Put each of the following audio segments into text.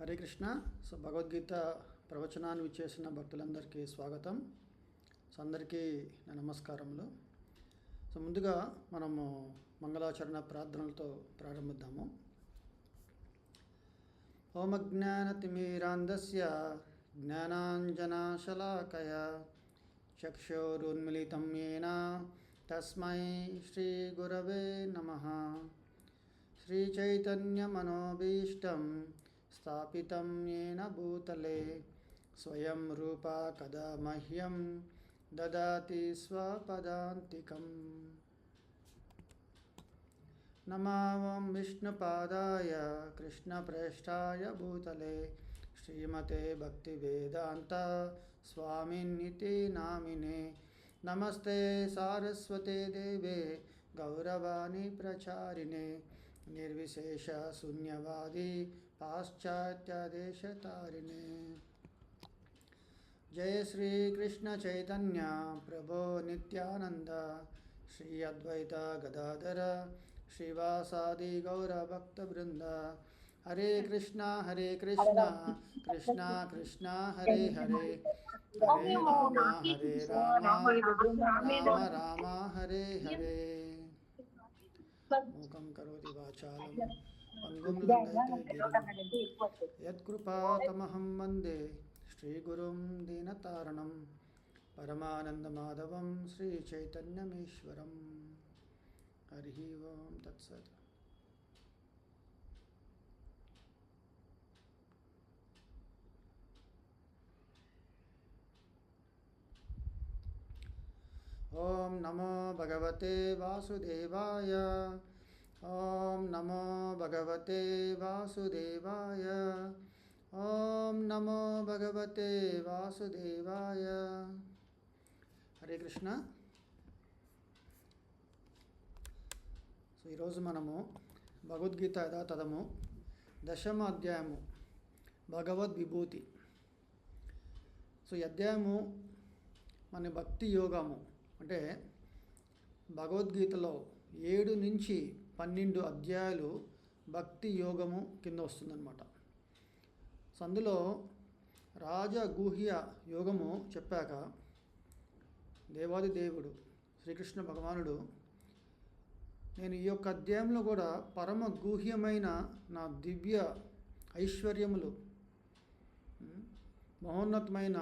హరే కృష్ణ. భగవద్గీత ప్రవచనాన్ని విచ్చేసిన భక్తులందరికీ స్వాగతం. అందరికీ నా నమస్కారములు. ముందుగా మనము మంగళాచరణ ప్రార్థనలతో ప్రారంభిద్దాము. ఓం అజ్ఞానతిమిరాంధస్య జ్ఞానాంజనశలాకయ చక్షురున్మిళితం యేన తస్మై శ్రీగురవే నమః. శ్రీచైతన్యమనోభీష్టం స్థాపితం యేన భూతలే స్వయం రూపా కదా మహ్యం దదాతి స్వపదాంతికం. నమావం విష్ణుపాదాయ కృష్ణప్రేష్ఠాయ భూతలే శ్రీమతే భక్తివేదాంత స్వామినితి నామినే. నమస్తే సారస్వతే దేవే గౌరవాణి ప్రచారిణే నిర్విశేష శూన్యవాది పాశ్చాత్యదేశతారిణే. జయ శ్రీ కృష్ణ చైతన్య ప్రభో నిత్యానంద శ్రీ అద్వైత గదాధర శ్రీవాసాది గౌరభక్తవృంద. హరే కృష్ణ కృష్ణ కృష్ణ హరే హరే హరే రామ రామ రామ హరే హరే. మూకం కరోతి వాచాలం పంగుం లంఘయతే గిరిం యత్కృపాతమహం వందే శ్రీగురుం దీనతారణం పరమానందమాధవం శ్రీచైతన్యమీశ్వరం. హరి ఓం తత్సత్. ఓం నమో భగవతే వాసుదేవాయ. ఓం నమో భగవతే వాసుదేవాయ. ఓం నమో భగవతే వాసుదేవాయ. హరే కృష్ణ. ఈరోజు మనము భగవద్గీత యథాతథము 10వ అధ్యాయము భగవద్విభూతి. ఈ అధ్యాయము మన భక్తి యోగము అంటే భగవద్గీతలో 7 నుంచి 12 అధ్యాయాలు భక్తి యోగము కింద వస్తుందన్నమాట. అందులో రాజగుహ్య యోగము చెప్పాక దేవాది దేవుడు శ్రీకృష్ణ భగవానుడు నేను ఈ యొక్క అధ్యాయంలో కూడా పరమ గుహ్యమైన నా దివ్య ఐశ్వర్యములు, మహోన్నతమైన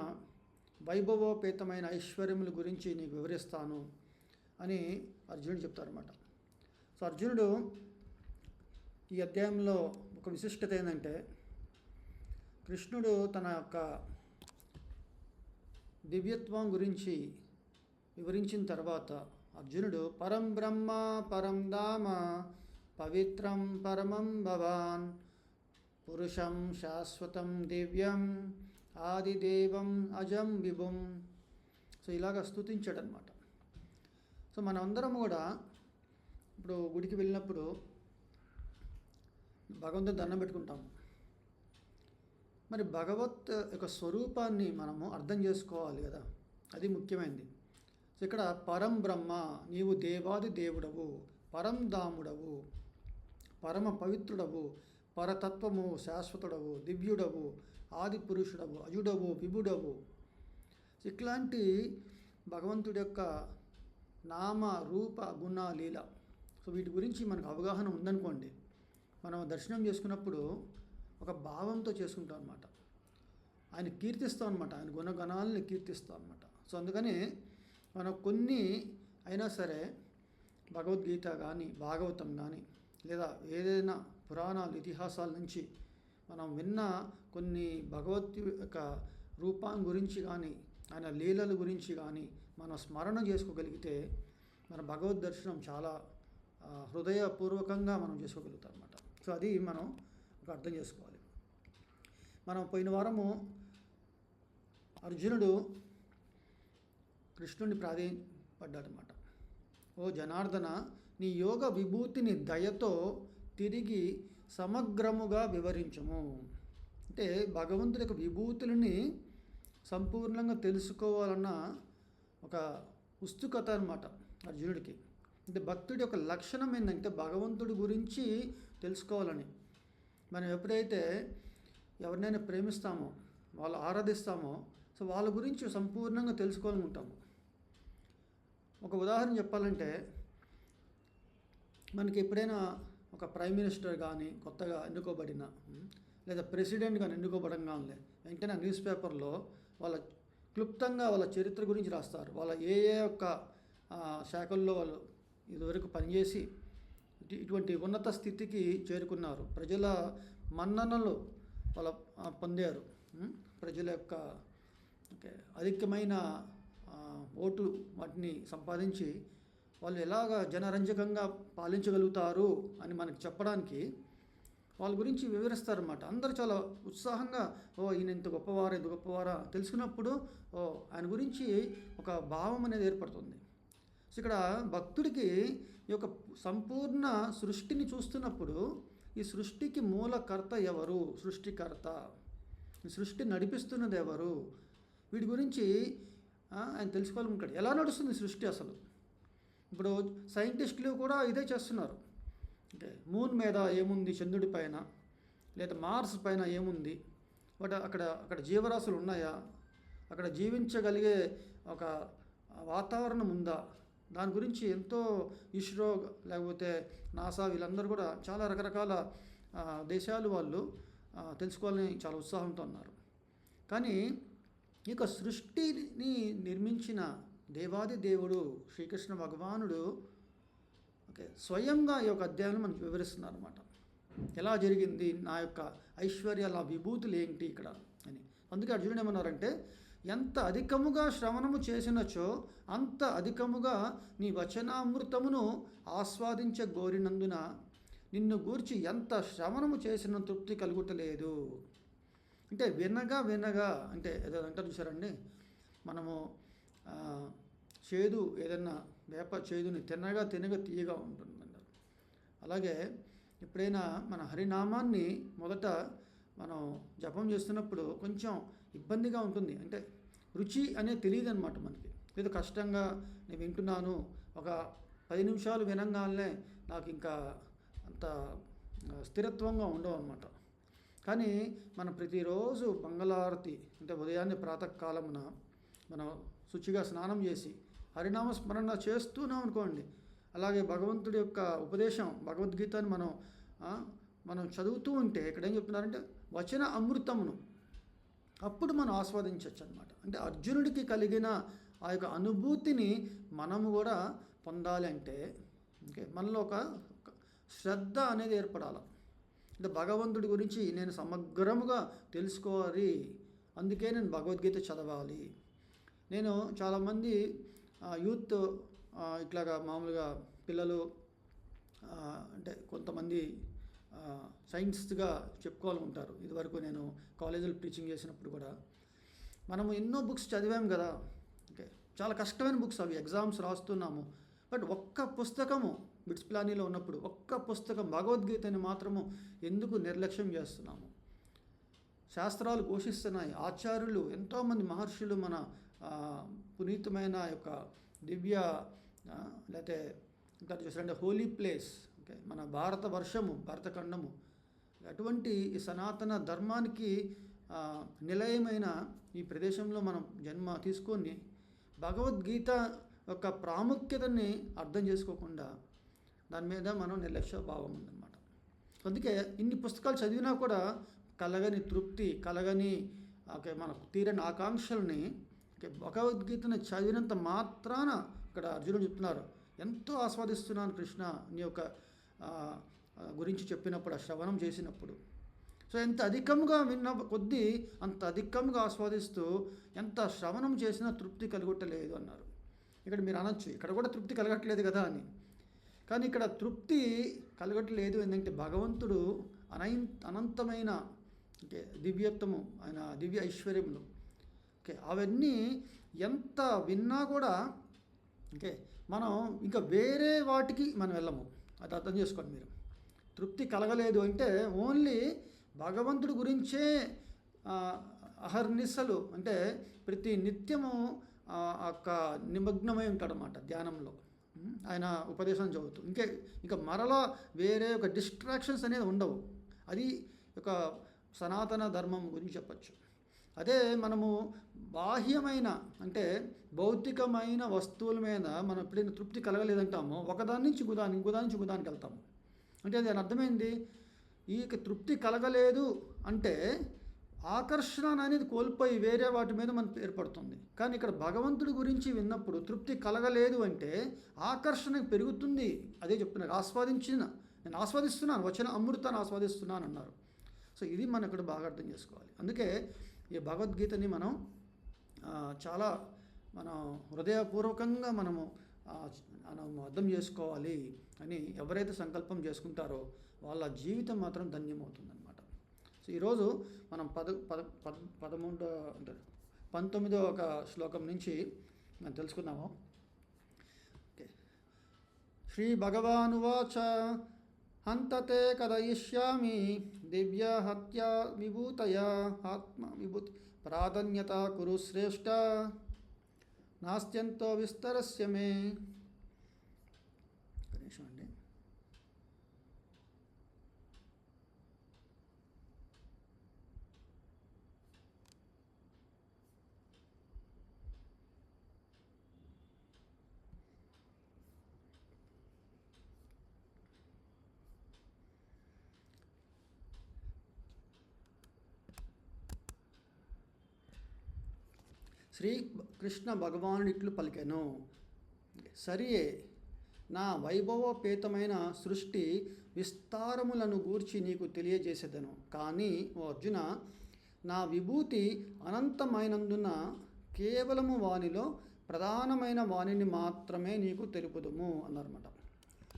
వైభవోపేతమైన ఐశ్వర్యముల గురించి నీకు వివరిస్తాను అని అర్జునుడు చెప్తారన్నమాట. అర్జునుడు ఈ అధ్యాయంలో ఒక విశిష్టత ఏంటంటే కృష్ణుడు తన యొక్క దివ్యత్వం గురించి వివరించిన తర్వాత అర్జునుడు పరం బ్రహ్మ పరం ధామ పవిత్రం పరమం భవాన్ పురుషం శాశ్వతం దివ్యం ఆదిదేవం అజం విభుం ఇలాగ స్తుతించాడనమాట. మనమందరం కూడా ఇప్పుడు గుడికి వెళ్ళినప్పుడు భగవంతుని దండం పెట్టుకుంటాము. మరి భగవత్ యొక్క స్వరూపాన్ని మనము అర్థం చేసుకోవాలి కదా, అది ముఖ్యమైనది. ఇక్కడ పరం బ్రహ్మ, నీవు దేవాది దేవుడవు, పరం ధాముడవు, పరమ పవిత్రుడవు, పరతత్వము, శాశ్వతుడవు, దివ్యుడవు, ఆది పురుషుడవు, అజుడవు, విభుడవు. ఇట్లాంటి భగవంతుడి యొక్క నామ రూప గుణ లీల వీటి గురించి మనకు అవగాహన ఉందనుకోండి, మనం దర్శనం చేసుకున్నప్పుడు ఒక భావంతో చేసుకుంటాం అనమాట. ఆయన కీర్తిస్తాం అనమాట, ఆయన గుణగణాలని కీర్తిస్తాం అనమాట. అందుకని మనం కొన్ని అయినా సరే భగవద్గీత కానీ భాగవతం కానీ లేదా ఏదైనా పురాణాలు ఇతిహాసాల నుంచి మనం విన్న కొన్ని భగవత్ యొక్క రూపాన్ని గురించి కానీ ఆయన లీలల గురించి కానీ మనం స్మరణ చేసుకోగలిగితే మన భగవద్ దర్శనం చాలా హృదయపూర్వకంగా మనం చేసుకోగలుగుతాం అన్నమాట. అది మనం ఒక అర్థం చేసుకోవాలి. మనం పోయిన వారము అర్జునుడు కృష్ణుడిని ప్రాధేయపడ్డాడనమాట. ఓ జనార్దన, నీ యోగ విభూతిని దయతో తిరిగి సమగ్రముగా వివరించము. అంటే భగవంతుడి యొక్క విభూతులని సంపూర్ణంగా తెలుసుకోవాలన్న ఒక ఉత్సుకత అనమాట అర్జునుడికి. అంటే భక్తుడి యొక్క లక్షణం ఏంటంటే భగవంతుడి గురించి తెలుసుకోవాలని. మనం ఎప్పుడైతే ఎవరినైనా ప్రేమిస్తామో, వాళ్ళు ఆరాధిస్తామో, సో వాళ్ళ గురించి సంపూర్ణంగా తెలుసుకోవాలనుకుంటాము. ఒక ఉదాహరణ చెప్పాలంటే, మనకి ఎప్పుడైనా ఒక ప్రైమ్ మినిస్టర్ కానీ కొత్తగా ఎన్నుకోబడిన లేదా ప్రెసిడెంట్ కానీ ఎన్నుకోబడంగానే వెంటనే న్యూస్ పేపర్లో వాళ్ళ క్లుప్తంగా వాళ్ళ చరిత్ర గురించి రాస్తారు. వాళ్ళ ఏ ఏ యొక్క శాఖల్లో వాళ్ళు ఇదివరకు పనిచేసి ఇటువంటి ఉన్నత స్థితికి చేరుకున్నారు, ప్రజల మన్ననలు వాళ్ళ పొందారు, ప్రజల యొక్క అధికమైన ఓటు వాటిని సంపాదించి వాళ్ళు ఎలాగ జనరంజకంగా పాలించగలుగుతారు అని మనకు చెప్పడానికి వాళ్ళ గురించి వివరిస్తారన్నమాట. అందరూ చాలా ఉత్సాహంగా, ఈయన ఇంత గొప్పవారా తెలుసుకున్నప్పుడు ఆయన గురించి ఒక భావం అనేది ఏర్పడుతుంది. సో ఇక్కడ భక్తుడికి ఈ యొక్క సంపూర్ణ సృష్టిని చూస్తున్నప్పుడు ఈ సృష్టికి మూలకర్త ఎవరు, సృష్టికర్త, ఈ సృష్టి నడిపిస్తున్నది ఎవరు, వీటి గురించి ఆయన తెలుసుకోవాలనుకుంటాడు. ఎలా నడుస్తుంది సృష్టి అసలు? ఇప్పుడు సైంటిస్టులు కూడా ఇదే చేస్తున్నారు. మూన్ మీద ఏముంది, చంద్రుడి పైన లేదా మార్స్ పైన ఏముంది, బట్ అక్కడ జీవరాశులు ఉన్నాయా, అక్కడ జీవించగలిగే ఒక వాతావరణం ఉందా, దాని గురించి ఎంతో ఇస్రో లేకపోతే నాసా వీళ్ళందరూ కూడా చాలా రకరకాల దేశాలు వాళ్ళు తెలుసుకోవాలని చాలా ఉత్సాహంతో ఉన్నారు. కానీ ఈ యొక్క సృష్టిని నిర్మించిన దేవాది దేవుడు శ్రీకృష్ణ భగవానుడు స్వయంగా ఈ యొక్క అధ్యాయం మనకు వివరిస్తున్నారు అన్నమాట. ఎలా జరిగింది, నా యొక్క ఐశ్వర్యాల విభూతులు ఏంటి ఇక్కడ అని. అందుకే అర్జునుడు ఏమన్నారంటే, ఎంత అధికముగా శ్రవణము చేసినచో అంత అధికముగా నీ వచనామృతమును ఆస్వాదించగోరినందున నిన్ను గూర్చి ఎంత శ్రవణము చేసిన తృప్తి కలుగుటలేదు. అంటే వినగా అంటే ఏదో అంటారు చూసారండి, మనము చేదు ఏదన్నా వేప చేదుని తినగా తీయగా ఉంటుందన్నారు. అలాగే ఎప్పుడైనా మన హరినామాన్ని మొదట మనం జపం చేస్తున్నప్పుడు కొంచెం ఇబ్బందిగా ఉంటుంది. అంటే రుచి అనేది తెలియదు అనమాట మనకి. ఏదో కష్టంగా నేను వింటున్నాను, ఒక 10 నిమిషాలు వినంగానే నాకు ఇంకా అంత స్థిరత్వంగా ఉండవు అనమాట. కానీ మనం ప్రతిరోజు మంగళారతి అంటే ఉదయాన్నే ప్రాతకాలమున మనం శుచిగా స్నానం చేసి హరినామ స్మరణ చేస్తున్నాం అనుకోండి, అలాగే భగవంతుడి యొక్క ఉపదేశం భగవద్గీతని మనం చదువుతూ ఉంటే ఇక్కడ ఏం చెప్తున్నారంటే వచన అమృతమును అప్పుడు మనం ఆస్వాదించవచ్చు అనమాట. అంటే అర్జునుడికి కలిగిన ఆ యొక్క అనుభూతిని మనము కూడా పొందాలి అంటే మనలో ఒక శ్రద్ధ అనేది ఏర్పడాలి. అంటే భగవంతుడి గురించి నేను సమగ్రముగా తెలుసుకోవాలి, అందుకే నేను భగవద్గీత చదవాలి. నేను చాలామంది యూత్ ఇట్లాగా మామూలుగా పిల్లలు అంటే కొంతమంది సైన్స్గా చెప్పుకోవాలనుకుంటారు. ఇదివరకు నేను కాలేజీలో టీచింగ్ చేసినప్పుడు కూడా మనము ఎన్నో బుక్స్ చదివాము కదా, చాలా కష్టమైన బుక్స్ అవి, ఎగ్జామ్స్ రాస్తున్నాము. బట్ ఒక్క పుస్తకము బిట్స్ ప్లానీలో ఉన్నప్పుడు ఒక్క పుస్తకం భగవద్గీతని మాత్రము ఎందుకు నిర్లక్ష్యం చేస్తున్నాము? శాస్త్రాలు ఘోషిస్తున్నాయి, ఆచార్యులు ఎంతోమంది మహర్షులు మన పునీతమైన యొక్క దివ్య లేకపోతే ఇంకా చూసారంటే హోలీ ప్లేస్ మన భారతవర్షము, భారతఖండము, అటువంటి ఈ సనాతన ధర్మానికి నిలయమైన ఈ ప్రదేశంలో మనం జన్మ తీసుకొని భగవద్గీత యొక్క ప్రాముఖ్యతని అర్థం చేసుకోకుండా దాని మీద మనం నిర్లక్ష్య భావం ఉందన్నమాట. అందుకే ఇన్ని పుస్తకాలు చదివినా కూడా కలగని తృప్తి, కలగని మనకు తీరని ఆకాంక్షల్ని భగవద్గీతను చదివినంత మాత్రాన ఇక్కడ అర్జునుడు చెప్తున్నారు, ఎంతో ఆస్వాదిస్తున్నాను కృష్ణ నీ యొక్క గురించి చెప్పినప్పుడు, ఆ శ్రవణం చేసినప్పుడు. సో ఎంత అధికంగా విన్న కొద్దీ అంత అధికంగా ఆస్వాదిస్తూ ఎంత శ్రవణం చేసినా తృప్తి కలగట్లేదు అన్నారు. ఇక్కడ మీరు అనొచ్చు, ఇక్కడ కూడా తృప్తి కలగట్లేదు కదా అని. కానీ ఇక్కడ తృప్తి కలగట్లేదు ఏంటంటే భగవంతుడు అనంతమైన దివ్యత్వము, ఆయన దివ్య ఐశ్వర్యములు అవన్నీ ఎంత విన్నా కూడా మనం ఇంకా వేరే వాటికి మనం వెళ్ళము. అది అర్థం చేసుకోండి మీరు. తృప్తి కలగలేదు అంటే ఓన్లీ భగవంతుడి గురించే అహర్నిశలు అంటే ప్రతి నిత్యము ఒక నిమగ్నమై ఉంటాడనమాట ధ్యానంలో, ఆయన ఉపదేశం చదువుతూ. ఇంకా మరలా వేరే ఒక డిస్ట్రాక్షన్స్ అనేది ఉండవు. అది ఒక సనాతన ధర్మం గురించి చెప్పచ్చు. అదే మనము బాహ్యమైన అంటే భౌతికమైన వస్తువుల మీద మనం ఎప్పుడైనా తృప్తి కలగలేదంటామో ఒకదాని నుంచి ఇంకోదాని నుంచి ఇంకోదానికి వెళ్తాము. అంటే దాని అర్థమైంది ఈ తృప్తి కలగలేదు అంటే ఆకర్షణ అనేది కోల్పోయి వేరే వాటి మీద మనకు ఏర్పడుతుంది. కానీ ఇక్కడ భగవంతుడి గురించి విన్నప్పుడు తృప్తి కలగలేదు అంటే ఆకర్షణ పెరుగుతుంది. అదే చెప్తున్నారు, నేను ఆస్వాదిస్తున్నాను, వచ్చిన అమృతాన్ని ఆస్వాదిస్తున్నాను అన్నారు. సో ఇది మనం ఇక్కడ బాగా అర్థం చేసుకోవాలి. అందుకే ఈ భగవద్గీతని మనం చాలా మనం హృదయపూర్వకంగా మనము అర్థం చేసుకోవాలి అని ఎవరైతే సంకల్పం చేసుకుంటారో వాళ్ళ జీవితం మాత్రం ధన్యమవుతుందన్నమాట. సో ఈరోజు మనం 19వ ఒక శ్లోకం నుంచి మనం తెలుసుకుందాము. ఓకే. శ్రీ భగవానువాచ హంతతే కథయిష్యామి దివ్య హత్యా విభూతయ ఆత్మ విభూతి ప్రాధాన్యత కురు శ్రేష్ఠ నాస్త్యంతో విస్తరస్య మే. నిమిషం అండి. శ్రీ కృష్ణ భగవానుడు ఇట్లు పలికెను, సరియే, నా వైభవోపేతమైన సృష్టి విస్తారములను గూర్చి నీకు తెలియజేసేదను. కానీ ఓ అర్జున, నా విభూతి అనంతమైనందున కేవలము వానిలో ప్రధానమైన వాణిని మాత్రమే నీకు తెలుపుదుము అన్నారన్నమాట.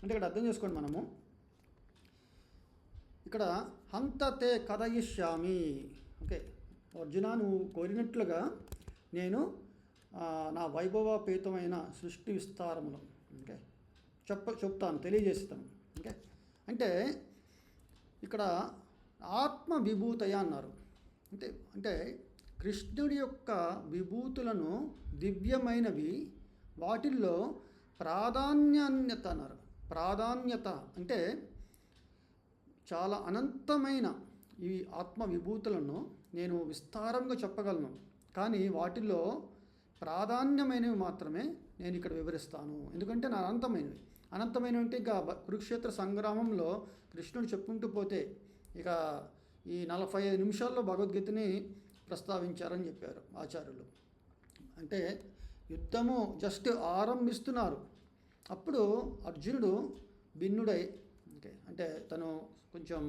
అంటే ఇక్కడ అర్థం చేసుకోండి, మనము ఇక్కడ హంతతే కథయిష్యామి. ఓకే, అర్జున, నువ్వు కోరినట్లుగా నేను నా వైభవోపేతమైన సృష్టి విస్తారములు చెప్తాను, తెలియజేస్తాను. ఓకే, అంటే ఇక్కడ ఆత్మ విభూతయ అన్నారు. అంటే కృష్ణుడి యొక్క విభూతులను దివ్యమైనవి, వాటిల్లో ప్రాధాన్యత అన్నారు. ప్రాధాన్యత అంటే చాలా అనంతమైన ఈ ఆత్మ విభూతులను నేను విస్తారంగా చెప్పగలను, కానీ వాటిల్లో ప్రాధాన్యమైనవి మాత్రమే నేను ఇక్కడ వివరిస్తాను. ఎందుకంటే నా అనంతమైనవి అంటే ఇక కురుక్షేత్ర సంగ్రామంలో కృష్ణుడు చెప్పుకుంటూ పోతే ఇక ఈ 45 నిమిషాల్లో భగవద్గీతని ప్రస్తావించారని చెప్పారు ఆచార్యులు. అంటే యుద్ధము జస్ట్ ఆరంభిస్తున్నారు, అప్పుడు అర్జునుడు భిన్నుడై అంటే తను కొంచెం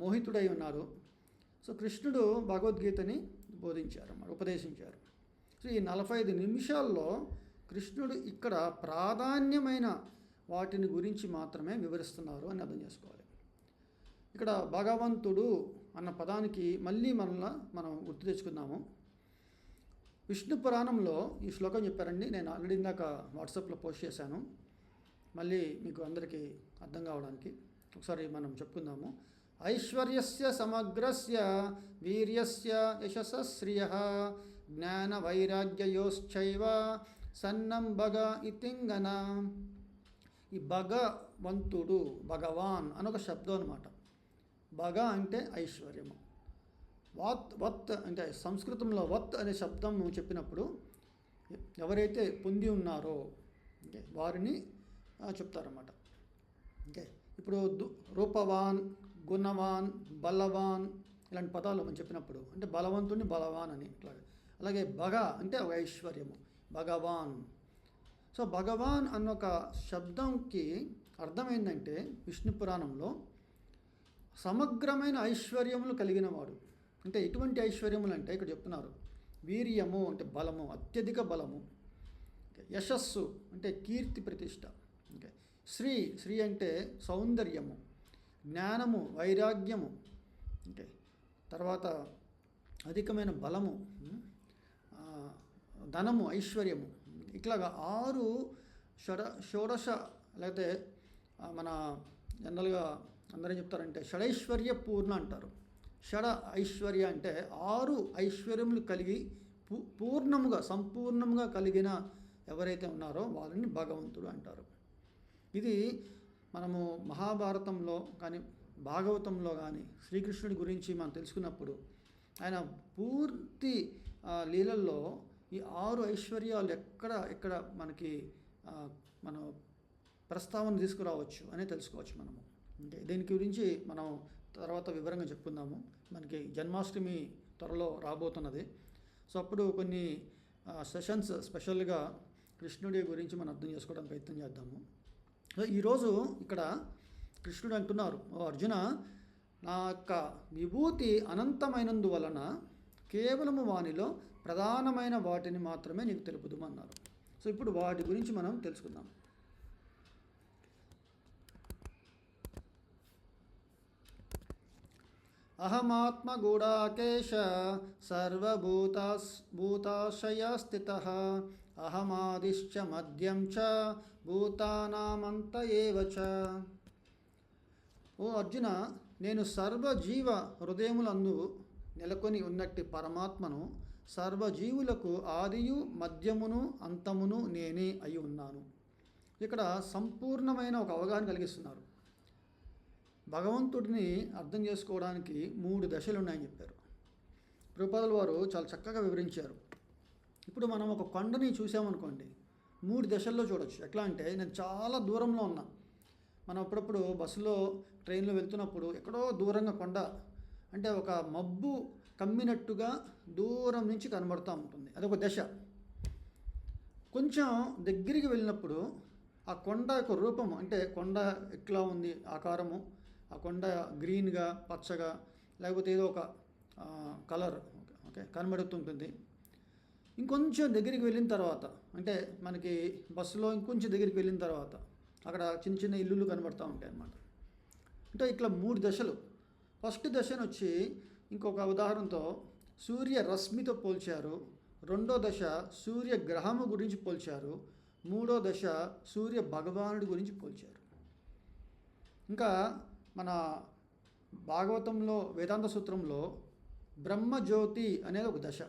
మోహితుడై ఉన్నారు. సో కృష్ణుడు భగవద్గీతని బోధించారు, ఉపదేశించారు. సో ఈ 45 నిమిషాల్లో కృష్ణుడు ఇక్కడ ప్రాధాన్యమైన వాటిని గురించి మాత్రమే వివరిస్తున్నారు అని అర్థం చేసుకోవాలి. ఇక్కడ భగవంతుడు అన్న పదానికి మళ్ళీ మనం గుర్తు తెచ్చుకుందాము. విష్ణు పురాణంలో ఈ శ్లోకం చెప్పారండి. నేను ఆల్రెడీ ఇందాక వాట్సాప్లో పోస్ట్ చేశాను, మళ్ళీ మీకు అందరికీ అర్థం కావడానికి ఒకసారి మనం చెప్పుకుందాము. ఐశ్వర్యస్య సమగ్రస్య వీర్యస్య యశస్శ్రియః జ్ఞాన వైరాగ్యయోశ్చైవ సన్నం భగ ఇతింగన. ఈ భగవంతుడు, భగవాన్ అనొక శబ్దం అనమాట. భగ అంటే ఐశ్వర్యము, వత్ అంటే సంస్కృతంలో వత్ అనే శబ్దం చెప్పినప్పుడు ఎవరైతే పొంది ఉన్నారో వారిని చెప్తారన్నమాట. ఓకే, ఇప్పుడు రూపవాన్, గుణవాన్, బలవాన్ ఇలాంటి పదాలు మనం చెప్పినప్పుడు అంటే బలవంతుని బలవాన్ అని ఇట్లా. అలాగే భగ అంటే ఒక ఐశ్వర్యము, భగవాన్. సో భగవాన్ అన్న ఒక శబ్దంకి అర్థం ఏంటంటే విష్ణు పురాణంలో సమగ్రమైన ఐశ్వర్యములు కలిగిన వాడు. అంటే ఎటువంటి ఐశ్వర్యములు అంటే ఇక్కడ చెప్తున్నారు, వీర్యము అంటే బలము, అత్యధిక బలము. యశస్సు అంటే కీర్తి ప్రతిష్ట. ఓకే, శ్రీ అంటే సౌందర్యము, జ్ఞానము, వైరాగ్యము. ఓకే, తర్వాత అధికమైన బలము, ధనము, ఐశ్వర్యము. ఇట్లాగా 6 షోడశ లేకపోతే మన జనరల్గా అందరూ చెప్తారంటే షడైశ్వర్య పూర్ణ అంటారు. షడ ఐశ్వర్య అంటే 6 ఐశ్వర్యములు కలిగి పూర్ణముగా సంపూర్ణముగా కలిగిన ఎవరైతే ఉన్నారో వాళ్ళని భగవంతుడు అంటారు. ఇది మనము మహాభారతంలో కానీ భాగవతంలో కానీ శ్రీకృష్ణుడి గురించి మనం తెలుసుకున్నప్పుడు ఆయన పూర్తి లీలల్లో ఈ 6 ఐశ్వర్యాలు ఎక్కడ మనకి మనం ప్రస్తావన తీసుకురావచ్చు అనే తెలుసుకోవచ్చు మనము. అంటే దీని గురించి మనం తర్వాత వివరంగా చెప్పుకుందాము. మనకి జన్మాష్టమి త్వరలో రాబోతున్నది. సో అప్పుడు కొన్ని సెషన్స్ స్పెషల్గా కృష్ణుడి గురించి మనం అర్థం చేసుకోవడానికి ప్రయత్నం చేద్దాము. సో ఈరోజు ఇక్కడ కృష్ణుడు అంటున్నారు, ఓ అర్జున, నా యొక్క విభూతి అనంతమైనందువలన కేవలము వానిలో ప్రధానమైన వాటిని మాత్రమే నీకు తెలుపుదామన్నారు. సో ఇప్పుడు వాటి గురించి మనం తెలుసుకుందాం. అహమాత్మ గూఢాకేశ సర్వభూతాశయ స్థితః అహమాదిశ్చ మధ్యం చ భూతానామంత ఏవ చ. ఓ అర్జున, నేను సర్వజీవ హృదయములందు నెలకొని ఉన్నట్టి పరమాత్మను, సర్వజీవులకు ఆదియు మధ్యమును అంతమును నేనే అయి ఉన్నాను. ఇక్కడ సంపూర్ణమైన ఒక అవగాహన కలిగిస్తున్నారు. భగవంతుడిని అర్థం చేసుకోవడానికి 3 దశలు ఉన్నాయని చెప్పారు. ప్రభుపాదుల వారు చాలా చక్కగా వివరించారు. ఇప్పుడు మనం ఒక కొండని చూసామనుకోండి, 3 దశల్లో చూడొచ్చు. ఎట్లా అంటే, నేను చాలా దూరంలో ఉన్నా, మనం అప్పుడప్పుడు బస్సులో ట్రైన్లో వెళ్తున్నప్పుడు ఎక్కడో దూరంగా కొండ అంటే ఒక మబ్బు కమ్మినట్టుగా దూరం నుంచి కనబడుతూ ఉంటుంది, అదొక దశ. కొంచెం దగ్గరికి వెళ్ళినప్పుడు ఆ కొండ యొక్క రూపము, అంటే కొండ ఎట్లా ఉంది ఆకారము, ఆ కొండ గ్రీన్గా పచ్చగా లేకపోతే ఏదో ఒక కలర్ కనబడుతుంటుంది. ఇంకొంచెం దగ్గరికి వెళ్ళిన తర్వాత, అంటే మనకి బస్సులో ఇంకొంచెం దగ్గరికి వెళ్ళిన తర్వాత అక్కడ చిన్న చిన్న ఇల్లులు కనబడుతూ ఉంటాయి అన్నమాట. అంటే ఇట్లా 3 దశలు. ఫస్ట్ దశను వచ్చి ఇంకొక ఉదాహరణతో సూర్య రశ్మితో పోల్చారు. 2వ దశ సూర్య గ్రహము గురించి పోల్చారు. 3వ దశ సూర్య భగవానుడి గురించి పోల్చారు. ఇంకా మన భాగవతంలో వేదాంత సూత్రంలో బ్రహ్మజ్యోతి అనేది ఒక దశ.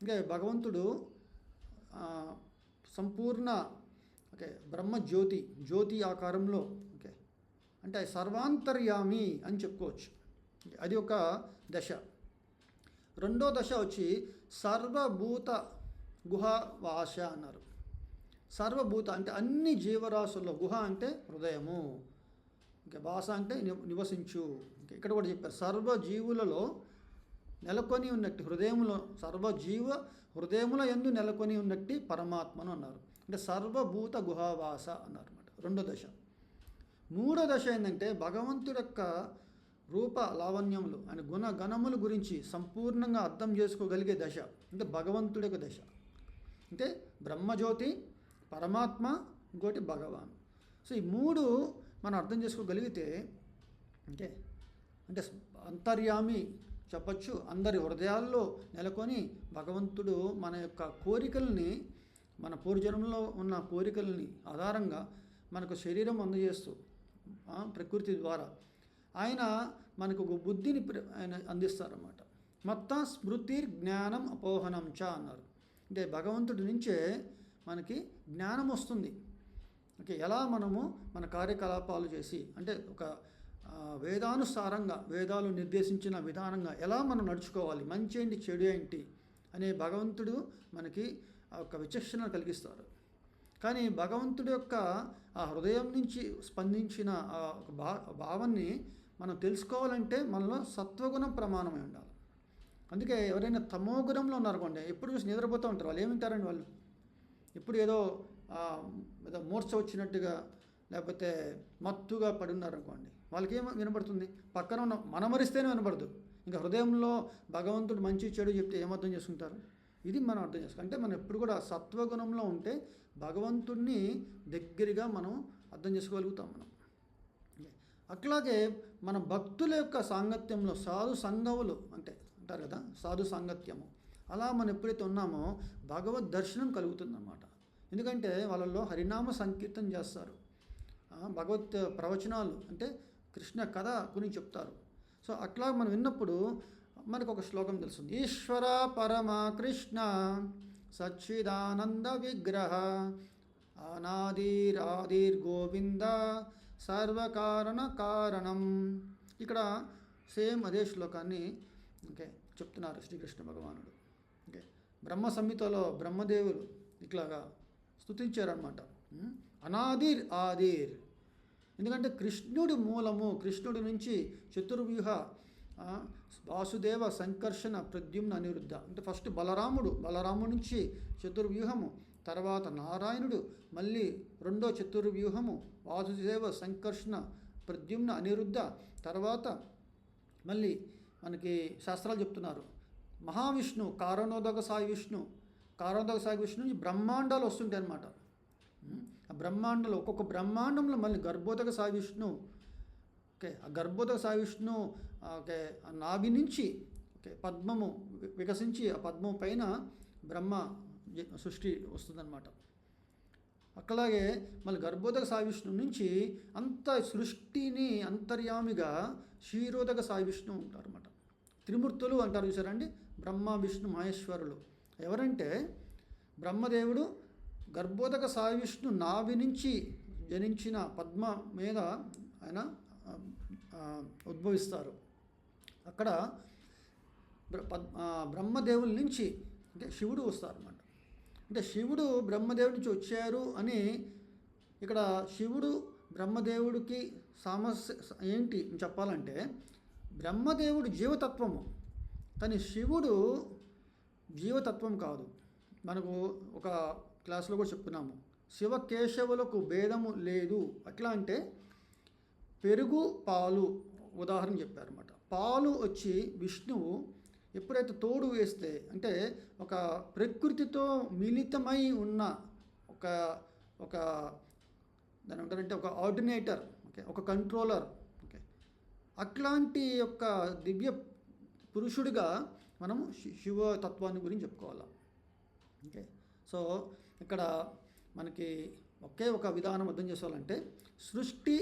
ఇంకా భగవంతుడు సంపూర్ణ బ్రహ్మజ్యోతి, జ్యోతి ఆకారంలో అంటే సర్వాంతర్యామి అని చెప్పుకోవచ్చు. అది ఒక దశ. 2వ దశ వచ్చి సర్వభూత గుహవాస అన్నారు. సర్వభూత అంటే అన్ని జీవరాశుల్లో, గుహ అంటే హృదయము, వాస అంటే నివసించు. ఇక్కడ కూడా చెప్పారు, సర్వజీవులలో నెలకొని ఉన్నట్టు హృదయములో, సర్వజీవ హృదయముల యందు నెలకొని ఉన్నట్టు పరమాత్మను అన్నారు. అంటే సర్వభూత గుహవాస అన్నారు అన్నమాట 2వ దశ. 3వ దశ ఏంటంటే భగవంతుడి యొక్క రూప లావణ్యములు అని గుణగణముల గురించి సంపూర్ణంగా అర్థం చేసుకోగలిగే దశ, అంటే భగవంతుడి యొక్క దశ. అంటే బ్రహ్మజ్యోతి, పరమాత్మ, ఇంకోటి భగవాన్. సో ఈ 3 మనం అర్థం చేసుకోగలిగితే అంటే అంతర్యామి చెప్పచ్చు. అందరి హృదయాల్లో నెలకొని భగవంతుడు మన యొక్క కోరికల్ని, మన పూర్వజన్మలో ఉన్న కోరికల్ని ఆధారంగా మనకు శరీరం అందజేస్తూ ప్రకృతి ద్వారా ఆయన మనకు ఒక బుద్ధిని ఆయన అందిస్తారన్నమాట. మొత్తం స్మృతి జ్ఞానం అపోహనం చ అన్నారు. అంటే భగవంతుడి నుంచే మనకి జ్ఞానం వస్తుంది. ఎలా మనము మన కార్యకలాపాలు చేసి, అంటే ఒక వేదానుసారంగా, వేదాలు నిర్దేశించిన విధానంగా ఎలా మనం నడుచుకోవాలి, మంచి ఏంటి చెడు ఏంటి అనే భగవంతుడు మనకి ఒక విచక్షణ కలిగిస్తారు. కానీ భగవంతుడి యొక్క ఆ హృదయం నుంచి స్పందించిన ఆ భావాన్ని మనం తెలుసుకోవాలంటే మనలో సత్వగుణం ప్రమాణమై ఉండాలి. అందుకే ఎవరైనా తమోగుణంలో ఉన్నారనుకోండి, ఎప్పుడు చూసి నిద్రపోతూ ఉంటారు. వాళ్ళు ఏమింటారండి, వాళ్ళు ఎప్పుడు ఏదో మూర్ఛ వచ్చినట్టుగా లేకపోతే మత్తుగా పడి ఉన్నారనుకోండి, వాళ్ళకి ఏం వినపడుతుంది? పక్కన ఉన్న మనమరిస్తేనే వినపడదు. ఇంకా హృదయంలో భగవంతుడు మంచి చెడు చెప్తే ఏమర్థం చేసుకుంటారు? ఇది మనం అర్థం చేసుకోవాలి. అంటే మనం ఎప్పుడు కూడా సత్వగుణంలో ఉంటే భగవంతుడిని దగ్గరగా మనం అర్థం చేసుకోగలుగుతాం మనం. అట్లాగే మన భక్తుల యొక్క సాంగత్యంలో సాధు సంగవులు అంటారు కదా, సాధు సాంగత్యము, అలా మనం ఎప్పుడైతే ఉన్నామో భగవద్ దర్శనం కలుగుతుందన్నమాట. ఎందుకంటే వాళ్ళల్లో హరినామ సంకీర్తన చేస్తారు, భగవత్ ప్రవచనాలు అంటే కృష్ణ కథ గురించి చెప్తారు. సో అట్లా మనం విన్నప్పుడు మనకు ఒక శ్లోకం తెలుస్తుంది. ఈశ్వర పరమ కృష్ణ సచ్చిదానంద విగ్రహ అనాదిరాదిర్ గోవింద సర్వకారణ కారణం ఇక్కడ సేమ్ అదే శ్లోకాన్ని ఓకే చెప్తున్నారు శ్రీకృష్ణ భగవానుడు. ఓకే, బ్రహ్మ సంహితలో బ్రహ్మదేవులు ఇట్లాగా స్తుతించారనమాట. అనాదిర్ ఆదిర్, ఎందుకంటే కృష్ణుడి మూలము, కృష్ణుడి నుంచి చతుర్వ్యూహ వాసుదేవ సంకర్షణ ప్రద్యుమ్న అనిరుద్ధ, అంటే ఫస్ట్ బలరాముడి నుంచి చతుర్వ్యూహము, తర్వాత నారాయణుడు, మళ్ళీ రెండో చతుర్వ్యూహము వాసుదేవ సంకర్షణ ప్రద్యుమ్న అనిరుద్ధ, తర్వాత మళ్ళీ మనకి శాస్త్రాలు చెప్తున్నారు మహావిష్ణు కారణోదక సాయి విష్ణు నుంచి బ్రహ్మాండాలు వస్తుంటాయి అన్నమాట. ఆ బ్రహ్మాండంలో ఒక్కొక్క బ్రహ్మాండంలో మళ్ళీ గర్భోదక సాయి విష్ణు, ఓకే, ఆ గర్భోదక సాయి విష్ణు ఓకే ఆ నాభి నుంచి ఓకే పద్మము వికసించి ఆ పద్మం పైన బ్రహ్మ సృష్టి వస్తుందన్నమాట. అట్లాగే మళ్ళీ గర్భోదక సాయి విష్ణు నుంచి అంత సృష్టిని అంతర్యామిగా క్షీరోదక సాయి విష్ణు ఉంటారన్నమాట. త్రిమూర్తులు అంటారు చూసారండి, బ్రహ్మ విష్ణు మహేశ్వరులు. ఎవరంటే బ్రహ్మదేవుడు గర్భోదక సాయి విష్ణు నాభి నుంచి జనించిన పద్మ మీద ఆయన ఉద్భవిస్తారు. అక్కడ బ్రహ్మదేవుల నుంచి అంటే శివుడు వస్తారన్నమాట. అంటే శివుడు బ్రహ్మదేవుడి నుంచి వచ్చారు అని ఇక్కడ శివుడు బ్రహ్మదేవుడికి సమస్య ఏంటి చెప్పాలంటే, బ్రహ్మదేవుడు జీవతత్వము కానీ శివుడు జీవతత్వం కాదు. మనకు ఒక క్లాసులో కూడా చెప్పుకున్నాము, శివకేశవులకు భేదము లేదు. అట్లా అంటే పెరుగు పాలు ఉదాహరణ చెప్పారన్నమాట. పాలు వచ్చి విష్ణువు ఎప్పుడైతే తోడు వేస్తే అంటే ఒక ప్రకృతితో మిళితమై ఉన్న ఒక ఒక దాని ఏమంటారంటే ఒక ఆర్డినేటర్, ఓకే, ఒక కంట్రోలర్, ఓకే, అట్లాంటి యొక్క దివ్య పురుషుడిగా మనము శివతత్వాన్ని గురించి చెప్పుకోవాలి. ఓకే, సో ఇక్కడ మనకి ఒకే ఒక విధానం అర్థం చేసుకోవాలంటే సృష్టి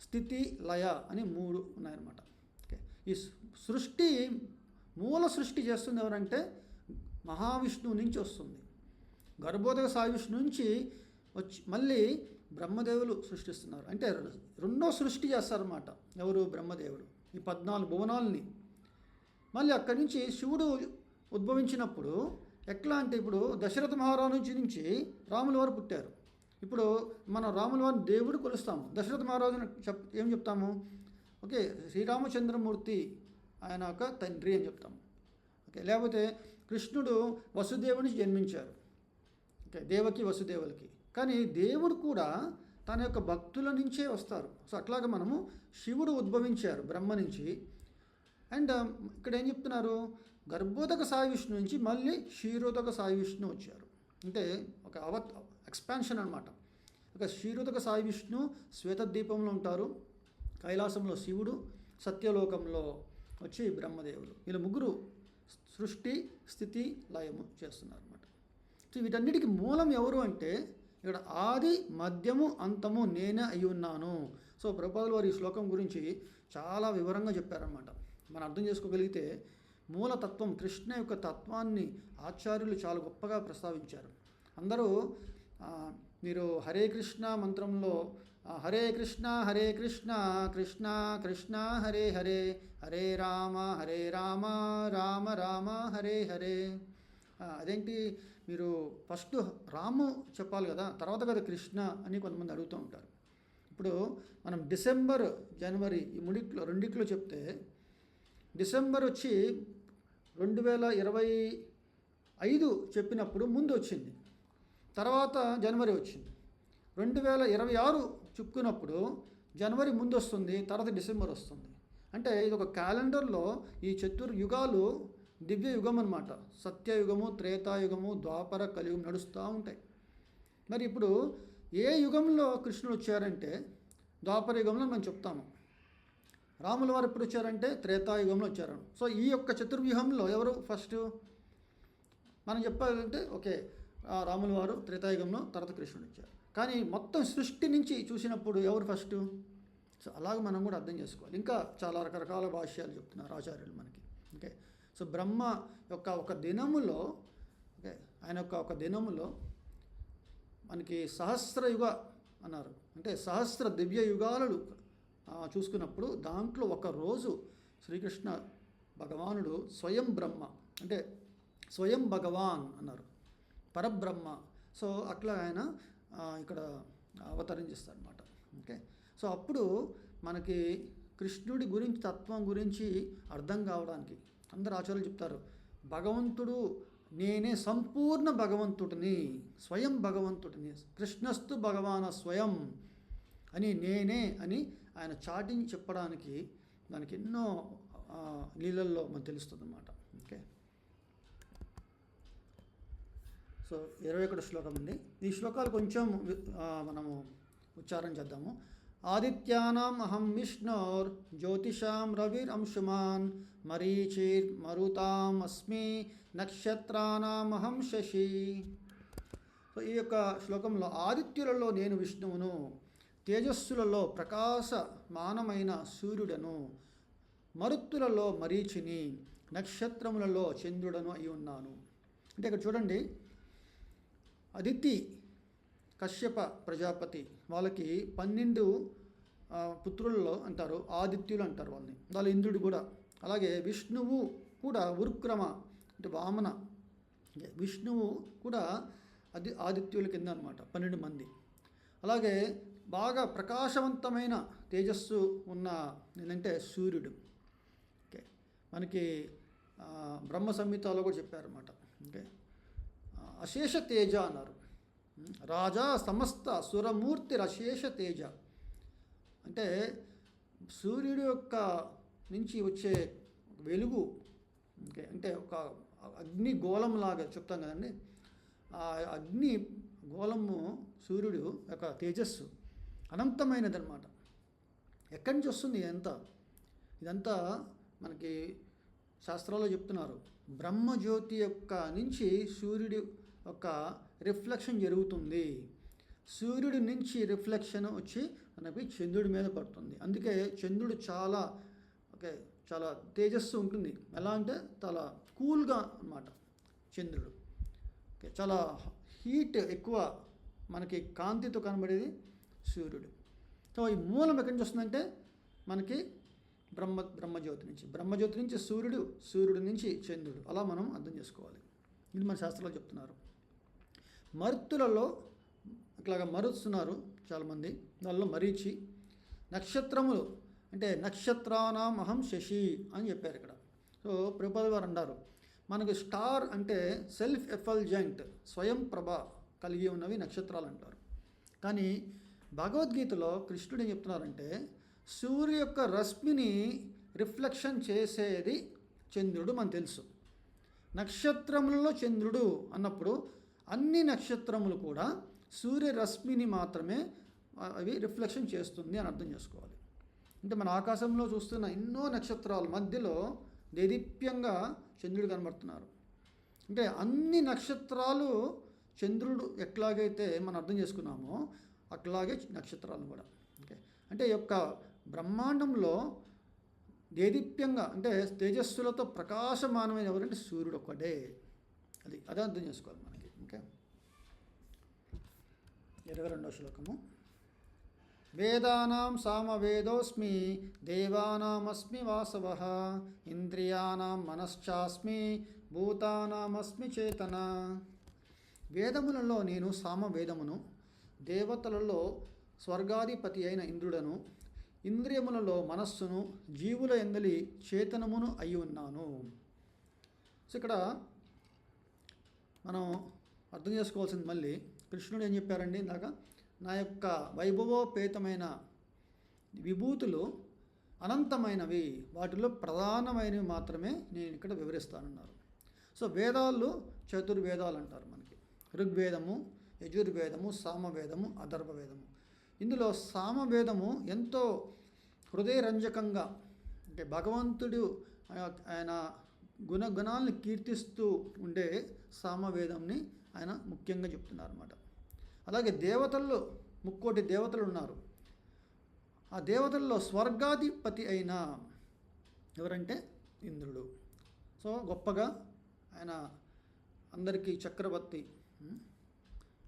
స్థితి లయ అని 3 ఉన్నాయన్నమాట. ఓకే, ఈ సృష్టి మూల సృష్టి చేస్తుంది ఎవరంటే మహావిష్ణువు నుంచి వస్తుంది. గర్భోదక సాయి విష్ణు నుంచి వచ్చి మళ్ళీ బ్రహ్మదేవులు సృష్టిస్తున్నారు. అంటే రెండో సృష్టి చేస్తారన్నమాట ఎవరు, బ్రహ్మదేవుడు, ఈ 14 భువనాలని. మళ్ళీ అక్కడి నుంచి శివుడు ఉద్భవించినప్పుడు ఎట్లా అంటే ఇప్పుడు దశరథ మహారాజు నుంచి రాముల వారు పుట్టారు. ఇప్పుడు మనం రాముల వారిని దేవుడు కొలుస్తాము, దశరథ మహారాజుని ఏం చెప్తాము, ఓకే శ్రీరామచంద్రమూర్తి ఆయన ఒక తండ్రి అని చెప్తాము. ఓకే, లేకపోతే కృష్ణుడు వసుదేవుని జన్మించారు, ఓకే, దేవకి వసుదేవులకి. కానీ దేవుడు కూడా తన యొక్క భక్తుల నుంచే వస్తారు. సో అట్లాగా మనము శివుడు ఉద్భవించారు బ్రహ్మ నుంచి. అండ్ ఇక్కడ ఏం చెప్తున్నారు, గర్భోదక సాయి విష్ణు నుంచి మళ్ళీ క్షీరోదక సాయి విష్ణు వచ్చారు. అంటే ఒక ఎక్స్పాన్షన్ అనమాట. ఒక క్షీరోదక సాయి విష్ణు శ్వేతద్వీపంలో ఉంటారు, కైలాసంలో శివుడు, సత్యలోకంలో వచ్చి బ్రహ్మదేవులు. వీళ్ళ ముగ్గురు సృష్టి స్థితి లయము చేస్తున్నారు అనమాట. సో వీటన్నిటికీ మూలం ఎవరు అంటే ఇక్కడ ఆది మధ్యము అంతము నేనే అయి ఉన్నాను. సో ప్రభుపాదుల వారు ఈ శ్లోకం గురించి చాలా వివరంగా చెప్పారన్నమాట. మనం అర్థం చేసుకోగలిగితే మూలతత్వం కృష్ణ యొక్క తత్వాన్ని ఆచార్యులు చాలా గొప్పగా ప్రస్తావించారు. అందరూ మీరు హరే కృష్ణ మంత్రంలో హరే కృష్ణ కృష్ణ కృష్ణ హరే హరే, హరే రామ రామ రామ హరే హరే. అదేంటి మీరు ఫస్ట్ రాము చెప్పాలి కదా, తర్వాత కదా కృష్ణ అని కొంతమంది అడుగుతూ ఉంటారు. ఇప్పుడు మనం డిసెంబర్ జనవరి ఈ రెండిట్లో చెప్తే డిసెంబర్ వచ్చి 2025 చెప్పినప్పుడు ముందు వచ్చింది, తర్వాత జనవరి వచ్చింది. 2026 చెప్పుకున్నప్పుడు జనవరి ముందు వస్తుంది, తర్వాత డిసెంబర్ వస్తుంది. అంటే ఇది ఒక క్యాలెండర్లో ఈ చతుర్యుగాలు దివ్య యుగం అనమాట. సత్యయుగము, త్రేతాయుగము, ద్వాపర, కలియుగం నడుస్తూ ఉంటాయి. మరి ఇప్పుడు ఏ యుగంలో కృష్ణుడు వచ్చారంటే ద్వాపర యుగంలో మనం చెప్తాము. రాముల వారు ఎప్పుడు వచ్చారంటే త్రేతాయుగంలో వచ్చారు. సో ఈ యొక్క చతుర్వ్యూహంలో ఎవరు ఫస్ట్ మనం చెప్పాలంటే ఓకే రాముల వారు త్రేతాయుగంలో, తర్వాత కృష్ణుడు వచ్చారు. కానీ మొత్తం సృష్టి నుంచి చూసినప్పుడు ఎవరు ఫస్ట్? సో అలాగ మనం కూడా అర్థం చేసుకోవాలి. ఇంకా చాలా రకరకాల భాష్యాలు చెప్తున్నారు ఆచార్యులు మనకి. ఓకే, సో బ్రహ్మ యొక్క ఒక దినములో, ఓకే ఆయన యొక్క ఒక దినములో మనకి సహస్రయుగ అన్నారు. అంటే సహస్ర దివ్య యుగాలు చూసుకున్నప్పుడు దాంట్లో ఒక రోజు శ్రీకృష్ణ భగవానుడు స్వయం బ్రహ్మ, అంటే స్వయం భగవాన్ అన్నారు, పరబ్రహ్మ. సో అట్లా ఆయన ఇక్కడ అవతరించిస్తారనమాట. ఓకే, సో అప్పుడు మనకి కృష్ణుడి గురించి, తత్వం గురించి అర్థం కావడానికి అందరు ఆచార్యులు చెప్తారు, భగవంతుడు నేనే సంపూర్ణ భగవంతుడిని, స్వయం భగవంతుడిని, కృష్ణస్తు భగవాన స్వయం అని నేనే అని ఆయన చాటించి చెప్పడానికి దానికి ఎన్నో లీలల్లో మనకు తెలుస్తుంది అన్నమాట. ఓకే, సో 21 శ్లోకం ఉంది. ఈ శ్లోకాలు కొంచెం మనము ఉచ్చారణ చేద్దాము. ఆదిత్యానాం అహం విష్ణోర్ జ్యోతిషాం రవిరంశుమాన్ మరీచిర్ మరుతాం అస్మి నక్షత్రానాం అహం శశి. సో ఈ యొక్క శ్లోకంలో ఆదిత్యులలో నేను విష్ణువును, తేజస్సులలో ప్రకాశమానమైన సూర్యుడను, మరుత్తులలో మరీచిని, నక్షత్రములలో చంద్రుడను అయి ఉన్నాను. అంటే ఇక్కడ చూడండి, అదితి కశ్యప ప్రజాపతి వాళ్ళకి 12 పుత్రులలో అంటారు, ఆదిత్యులు అంటారు వాళ్ళని, వాళ్ళ ఇంద్రుడు కూడా. అలాగే విష్ణువు కూడా ఉరుక్రమ అంటే వామన, విష్ణువు కూడా ఆదిత్యుల కింద అనమాట, 12 మంది. అలాగే బాగా ప్రకాశవంతమైన తేజస్సు ఉన్న ఏంటంటే సూర్యుడు. ఓకే, మనకి బ్రహ్మ సంహితలో కూడా చెప్పారన్నమాట. ఓకే, అశేష తేజ అన్నారు, రాజా సమస్త సురమూర్తి అశేష తేజ. అంటే సూర్యుడు యొక్క నుంచి వచ్చే వెలుగు, ఓకే, అంటే ఒక అగ్ని గోళంలాగా చెప్తాం కదండి, ఆ అగ్ని గోళము సూర్యుడు యొక్క తేజస్సు అనంతమైనదన్నమాట. ఎక్కడి నుంచి వస్తుంది ఇదంతా మనకి శాస్త్రాల్లో చెప్తున్నారు. బ్రహ్మజ్యోతి యొక్క నుంచి సూర్యుడి యొక్క రిఫ్లెక్షన్ జరుగుతుంది. సూర్యుడి నుంచి రిఫ్లెక్షన్ వచ్చి మనకి చంద్రుడి మీద పడుతుంది. అందుకే చంద్రుడు చాలా చాలా తేజస్సు ఉంటుంది. ఎలా అంటే చాలా కూల్గా అన్నమాట చంద్రుడు. ఓకే, చాలా హీట్ ఎక్కువ మనకి కాంతితో కనబడేది సూర్యుడు. సో ఈ మూలం ఎక్కడి నుంచి వస్తుందంటే మనకి బ్రహ్మజ్యోతి నుంచి సూర్యుడి నుంచి చంద్రుడు, అలా మనం అర్థం చేసుకోవాలి. ఇది మన శాస్త్రాలు చెప్తున్నారు. మరుత్తులలో ఇట్లాగా మరుస్తున్నారు చాలామంది, దానిలో మరీచి. నక్షత్రములు అంటే నక్షత్రానాం అహం శశి అని చెప్పారు ఇక్కడ. సో ప్రభుపాదుల వారు అన్నారు, మనకు స్టార్ అంటే సెల్ఫ్ ఎఫల్జెంట్, స్వయం ప్రభ కలిగి ఉన్నవి నక్షత్రాలు అంటారు. కానీ భగవద్గీతలో కృష్ణుడు ఏం చెప్తున్నారంటే, సూర్యు యొక్క రశ్మిని రిఫ్లెక్షన్ చేసేది చంద్రుడు మనకు తెలుసు. నక్షత్రములలో చంద్రుడు అన్నప్పుడు అన్ని నక్షత్రములు కూడా సూర్యరశ్మిని మాత్రమే అవి రిఫ్లెక్షన్ చేస్తుంది అని అర్థం చేసుకోవాలి. అంటే మన ఆకాశంలో చూస్తున్న ఎన్నో నక్షత్రాల మధ్యలో దేదీప్యంగా చంద్రుడు కనబడుతున్నారు. అంటే అన్ని నక్షత్రాలు చంద్రుడు ఎట్లాగైతే మనం అర్థం చేసుకున్నామో అట్లాగే నక్షత్రాలు కూడా. ఓకే, అంటే ఈ యొక్క బ్రహ్మాండంలో దేదీప్యంగా అంటే తేజస్సులతో ప్రకాశమానమైన ఎవరంటే సూర్యుడు ఒక్కడే. అదే అర్థం చేసుకోవాలి మనకి. ఓకే, 22వ శ్లోకము. వేదానాం సామవేదోస్మి దేవానామస్మి వాసవః ఇంద్రియాణం మనశ్చాస్మి భూతానామస్మి చేతన. వేదములలో నేను సామవేదమును, దేవతలలో స్వర్గాధిపతి అయిన ఇంద్రుడను, ఇంద్రియములలో మనస్సును, జీవుల యందలి చేతనమును అయి ఉన్నాను. సో ఇక్కడ మనం అర్థం చేసుకోవాల్సింది, మళ్ళీ కృష్ణుడు ఏం చెప్పారండి ఇందాక, నా యొక్క వైభవోపేతమైన విభూతులు అనంతమైనవి, వాటిలో ప్రధానమైనవి మాత్రమే నేను ఇక్కడ వివరిస్తానన్నారు. సో వేదాలు చతుర్వేదాలు అంటారు మనకి, ఋగ్వేదము, యజుర్వేదము, సామవేదము, అథర్వవేదము. ఇందులో సామవేదము ఎంతో హృదయరంజకంగా, అంటే భగవంతుడు ఆయన గుణాలను కీర్తిస్తూ ఉండే సామవేదంని ఆయన ముఖ్యంగా చెప్తున్నారు అన్నమాట. అలాగే దేవతల్లో 3 దేవతలు ఉన్నారు. ఆ దేవతల్లో స్వర్గాధిపతి అయిన ఎవరంటే ఇంద్రుడు. సో గొప్పగా ఆయన అందరికీ చక్రవర్తి.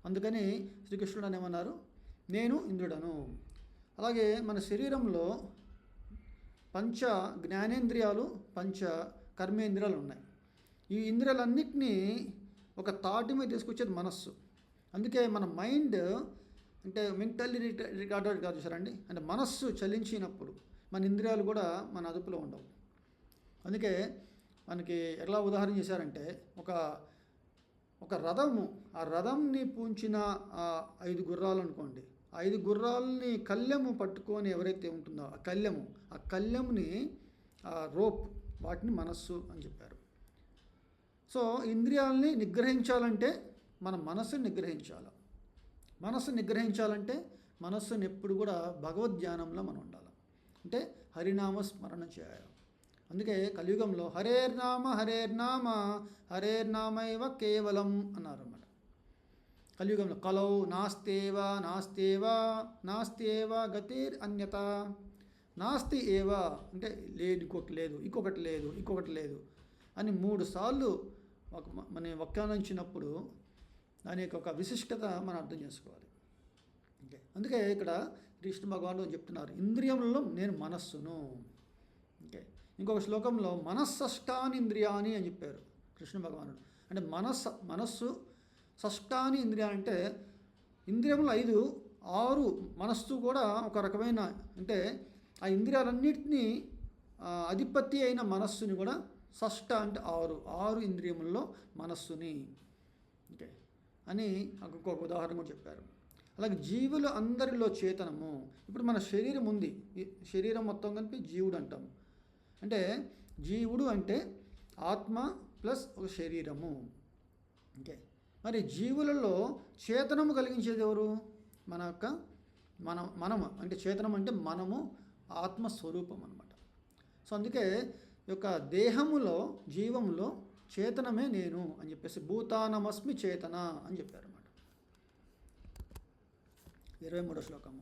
అందుకని శ్రీకృష్ణుడు అని ఏమన్నారు, నేను ఇంద్రుడను. అలాగే మన శరీరంలో పంచ జ్ఞానేంద్రియాలు, పంచ కర్మేంద్రియాలు ఉన్నాయి. ఈ ఇంద్రియాలన్నిటినీ ఒక తాటి మీద తీసుకొచ్చేది మనస్సు. అందుకే మన మైండ్ అంటే మెంటల్లీ రికార్డెడ్ కాదు చూసారండి, అంటే మనస్సు చలించినప్పుడు మన ఇంద్రియాలు కూడా మన అదుపులో ఉండవు. అందుకే మనకి ఎలా ఉదాహరణ చేశారంటే ఒక రథము, ఆ రథంని పూంచిన 5 గుర్రాలు అనుకోండి. 5 గుర్రాలని కళ్ళెము పట్టుకొని ఎవరైతే ఉంటుందో ఆ కళ్ళెముని రోప్, వాటిని మనస్సు అని చెప్పారు. సో ఇంద్రియాలని నిగ్రహించాలంటే మన మనస్సుని నిగ్రహించాలి. మనస్సు నిగ్రహించాలంటే మనస్సుని ఎప్పుడు కూడా భగవద్ధ్యానంలో మనం ఉండాలి, అంటే హరినామ స్మరణ చేయాలి. అందుకే కలియుగంలో హరేర్నామ హరేర్నామ హరేర్నామైవ కేవలం అన్నారు అన్నమాట. కలియుగంలో కలౌ నాస్తేవా నాస్తేవా నాస్తేవా గతిర్ అన్యత, నాస్తి ఏవ అంటే లేదు, ఇంకొకటి లేదు అని 3 సార్లు మన వ్యాఖ్యానించినప్పుడు దాని యొక్క ఒక విశిష్టత మనం అర్థం చేసుకోవాలి. అందుకే ఇక్కడ కృష్ణ భగవానుడు చెప్తున్నారు, ఇంద్రియములలో నేను మనస్సును. ఇంకొక శ్లోకంలో మనస్సష్టాని ఇంద్రియాని అని చెప్పారు కృష్ణ భగవానుడు. అంటే మనస్సు షష్టాని ఇంద్రియాలు అంటే ఇంద్రియములు 5, 6 మనస్సు కూడా ఒక రకమైన, అంటే ఆ ఇంద్రియాలన్నింటినీ అధిపతి అయిన మనస్సుని కూడా షష్ట అంటే 6 ఇంద్రియముల్లో మనస్సుని అని ఇంకొక ఉదాహరణ కూడా చెప్పారు. అలాగే జీవులు అందరిలో చేతనము. ఇప్పుడు మన శరీరం ఉంది, ఈ శరీరం మొత్తం కలిపి జీవుడు అంటాము. అంటే జీవుడు అంటే ఆత్మ ప్లస్ ఒక శరీరము. మరి జీవులలో చేతనము కలిగించేది ఎవరు? మనము అంటే చేతనం అంటే మనము ఆత్మస్వరూపం అన్నమాట. సో అందుకే ఈ యొక్క దేహములో జీవములో చేతనమే నేను అని చెప్పేసి భూతానమస్మి చేతన అని చెప్పారు అన్నమాట. 23వ శ్లోకము.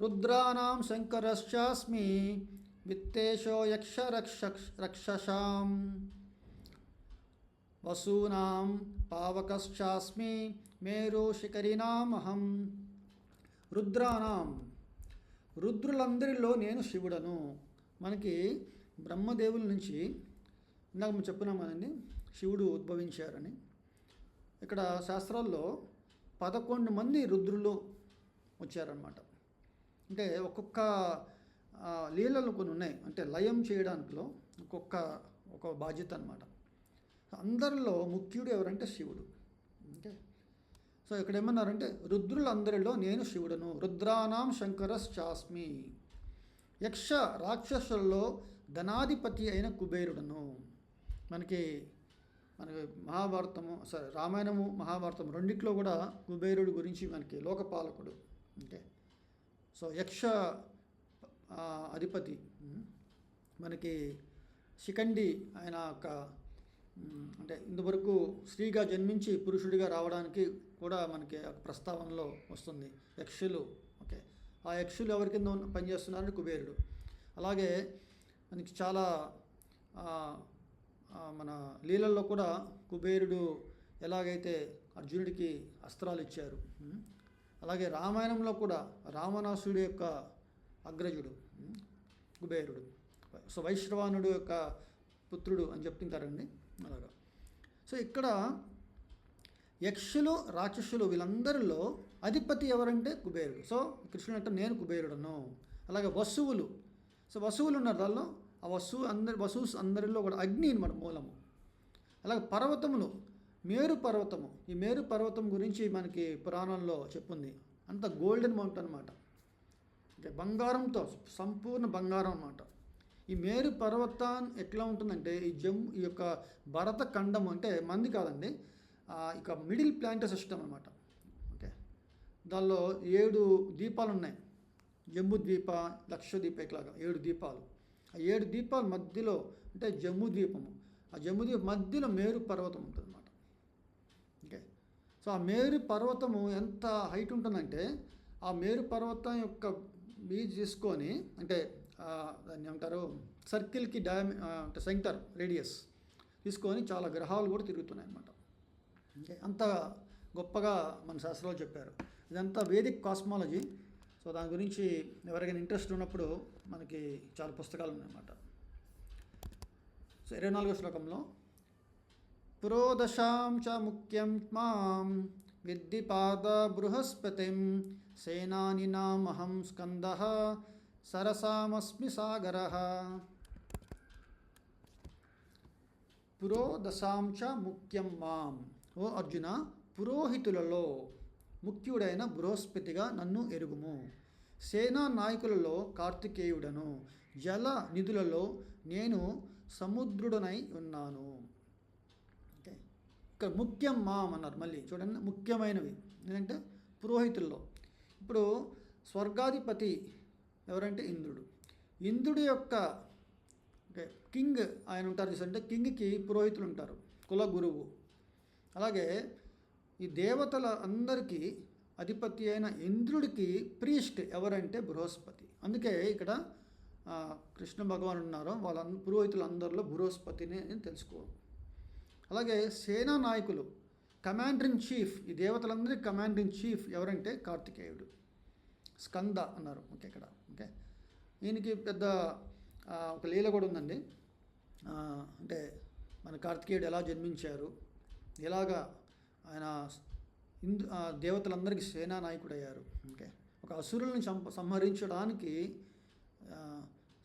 రుద్రాణం శంకరశ్చాస్మి విత్తేషో యక్ష రక్షసాం వసూనాం పావకశ్చాస్మి మేరు శిఖరినామహం. రుద్రులందరిలో నేను శివుడను. మనకి బ్రహ్మదేవుల నుంచి ఇందాక మనం చెప్పున్నాం కదండి, శివుడు ఉద్భవించారని. ఇక్కడ శాస్త్రాల్లో 11 మంది రుద్రులు వచ్చారన్నమాట. అంటే ఒక్కొక్క లీలలు కొన్ని ఉన్నాయి, అంటే లయం చేయడానికిలో ఒక బాధ్యత అన్నమాట. అందరిలో ముఖ్యుడు ఎవరంటే శివుడు. సో ఇక్కడ ఏమన్నారంటే రుద్రులందరిలో నేను శివుడను. రుద్రానాం శంకరశ్చాస్మి. యక్ష రాక్షసుల్లో ధనాధిపతి అయిన కుబేరుడను. మనకి మహాభారతము రామాయణము మహాభారతం రెండిట్లో కూడా కుబేరుడు గురించి మనకి లోకపాలకుడు. సో యక్ష అధిపతి మనకి శిఖండి, ఆయన ఒక అంటే ఇంతవరకు స్త్రీగా జన్మించి పురుషుడిగా రావడానికి కూడా మనకి ప్రస్తావనలో వస్తుంది యక్షులు. ఆ యక్షులు ఎవరి కింద పనిచేస్తున్నారంటే కుబేరుడు. అలాగే మనకి చాలా మన లీలల్లో కూడా కుబేరుడు ఎలాగైతే అర్జునుడికి అస్త్రాలు ఇచ్చారు, అలాగే రామాయణంలో కూడా రావణాసుడి యొక్క అగ్రజుడు కుబేరుడు. సో వైశ్రవానుడు యొక్క పుత్రుడు అని చెప్తుంటారండి అలాగా. సో ఇక్కడ యక్షులు రాక్షసులు వీళ్ళందరిలో అధిపతి ఎవరంటే కుబేరుడు. సో కృష్ణుడు అంటే నేను కుబేరుడను. అలాగే వసువులు, సో వసువులు ఉన్నారు, దానిలో ఆ వసువు అందరిలో కూడా అగ్ని మన మూలము. అలాగే పర్వతములు, మేరు పర్వతము, ఈ మేరు పర్వతం గురించి మనకి పురాణంలో చెప్పుంది. అంత గోల్డెన్ మౌంటైన్ అన్నమాట, బంగారంతో సంపూర్ణ బంగారం అన్నమాట. ఈ మేరు పర్వతం ఎట్లా ఉంటుందంటే ఈ యొక్క భరత ఖండం అంటే మంది కాదండి, ఇక మిడిల్ ప్లానెటరీ సిస్టమ్ అన్నమాట. దానిలో 7 దీపాలు ఉన్నాయి, జంబూ ద్వీప, లక్షద్వీప, ఇట్లాగా 7 దీపాలు. ఆ 7 దీపాల మధ్యలో అంటే జంబూ ద్వీపము, ఆ జంబూ ద్వీపం మధ్యలో మేరు పర్వతం ఉంటుంది అన్నమాట. సో ఆ మేరు పర్వతము ఎంత హైట్ ఉంటుందంటే ఆ మేరు పర్వతం యొక్క బీజ్ తీసుకొని, అంటే దాన్ని ఏమంటారు, సర్కిల్కి అంటే సెంటర్ రేడియస్ తీసుకొని చాలా గ్రహాలు కూడా తిరుగుతున్నాయి అన్నమాట. అంత గొప్పగా మన శాస్త్రాలు చెప్పారు. ఇదంతా వేదిక్ కాస్మాలజీ. సో దాని గురించి ఎవరికైనా ఇంట్రెస్ట్ ఉన్నప్పుడు మనకి చాలా పుస్తకాలు ఉన్నాయన్నమాట. సో 24వ శ్లోకంలో పురోదశాం చ ముఖ్యం మాం విద్ధి పాద బృహస్పతిం సేనానినామహం స్కందః సరసామస్మి సాగరః. పురోదశాం చ ముఖ్యం మాం, ఓ అర్జున, పురోహితులలో ముఖ్యుడైన బృహస్పతిగా నన్ను ఎరుగుము. సేనా నాయకులలో కార్తికేయుడను, జల నిధులలో నేను సముద్రుడనై ఉన్నాను. ఓకే, ఇక్కడ ముఖ్యం మాం అన్నారు. మళ్ళీ చూడండి, ముఖ్యమైనవి ఏంటంటే పురోహితుల్లో. ఇప్పుడు స్వర్గాధిపతి ఎవరంటే ఇంద్రుడు. ఇంద్రుడి యొక్క ఓకే కింగ్ ఆయన ఉంటారు. అంటే కింగ్కి పురోహితులు ఉంటారు, కుల గురువు. అలాగే ఈ దేవతల అందరికీ అధిపతి అయిన ఇంద్రుడికి ప్రీస్ట్ ఎవరంటే బృహస్పతి. అందుకే ఇక్కడ కృష్ణ భగవాన్ ఉన్నారో వాళ్ళ పురోహితులందరిలో బృహస్పతిని తెలుసుకోవాలి. అలాగే సేనా నాయకులు, కమాండర్ ఇన్ చీఫ్, ఈ దేవతలందరికీ కమాండర్ ఇన్ చీఫ్ ఎవరంటే కార్తికేయుడు, స్కంద అన్నారు. ఓకే, ఇక్కడ ఓకే ఈయనకి పెద్ద ఒక లీల కూడా ఉందండి. అంటే మన కార్తికేయుడు ఎలా జన్మించారు, ఎలాగా ఆయన దేవతలందరికీ సేనా నాయకుడు అయ్యారు. ఓకే, ఒక అసురులను సంహరించడానికి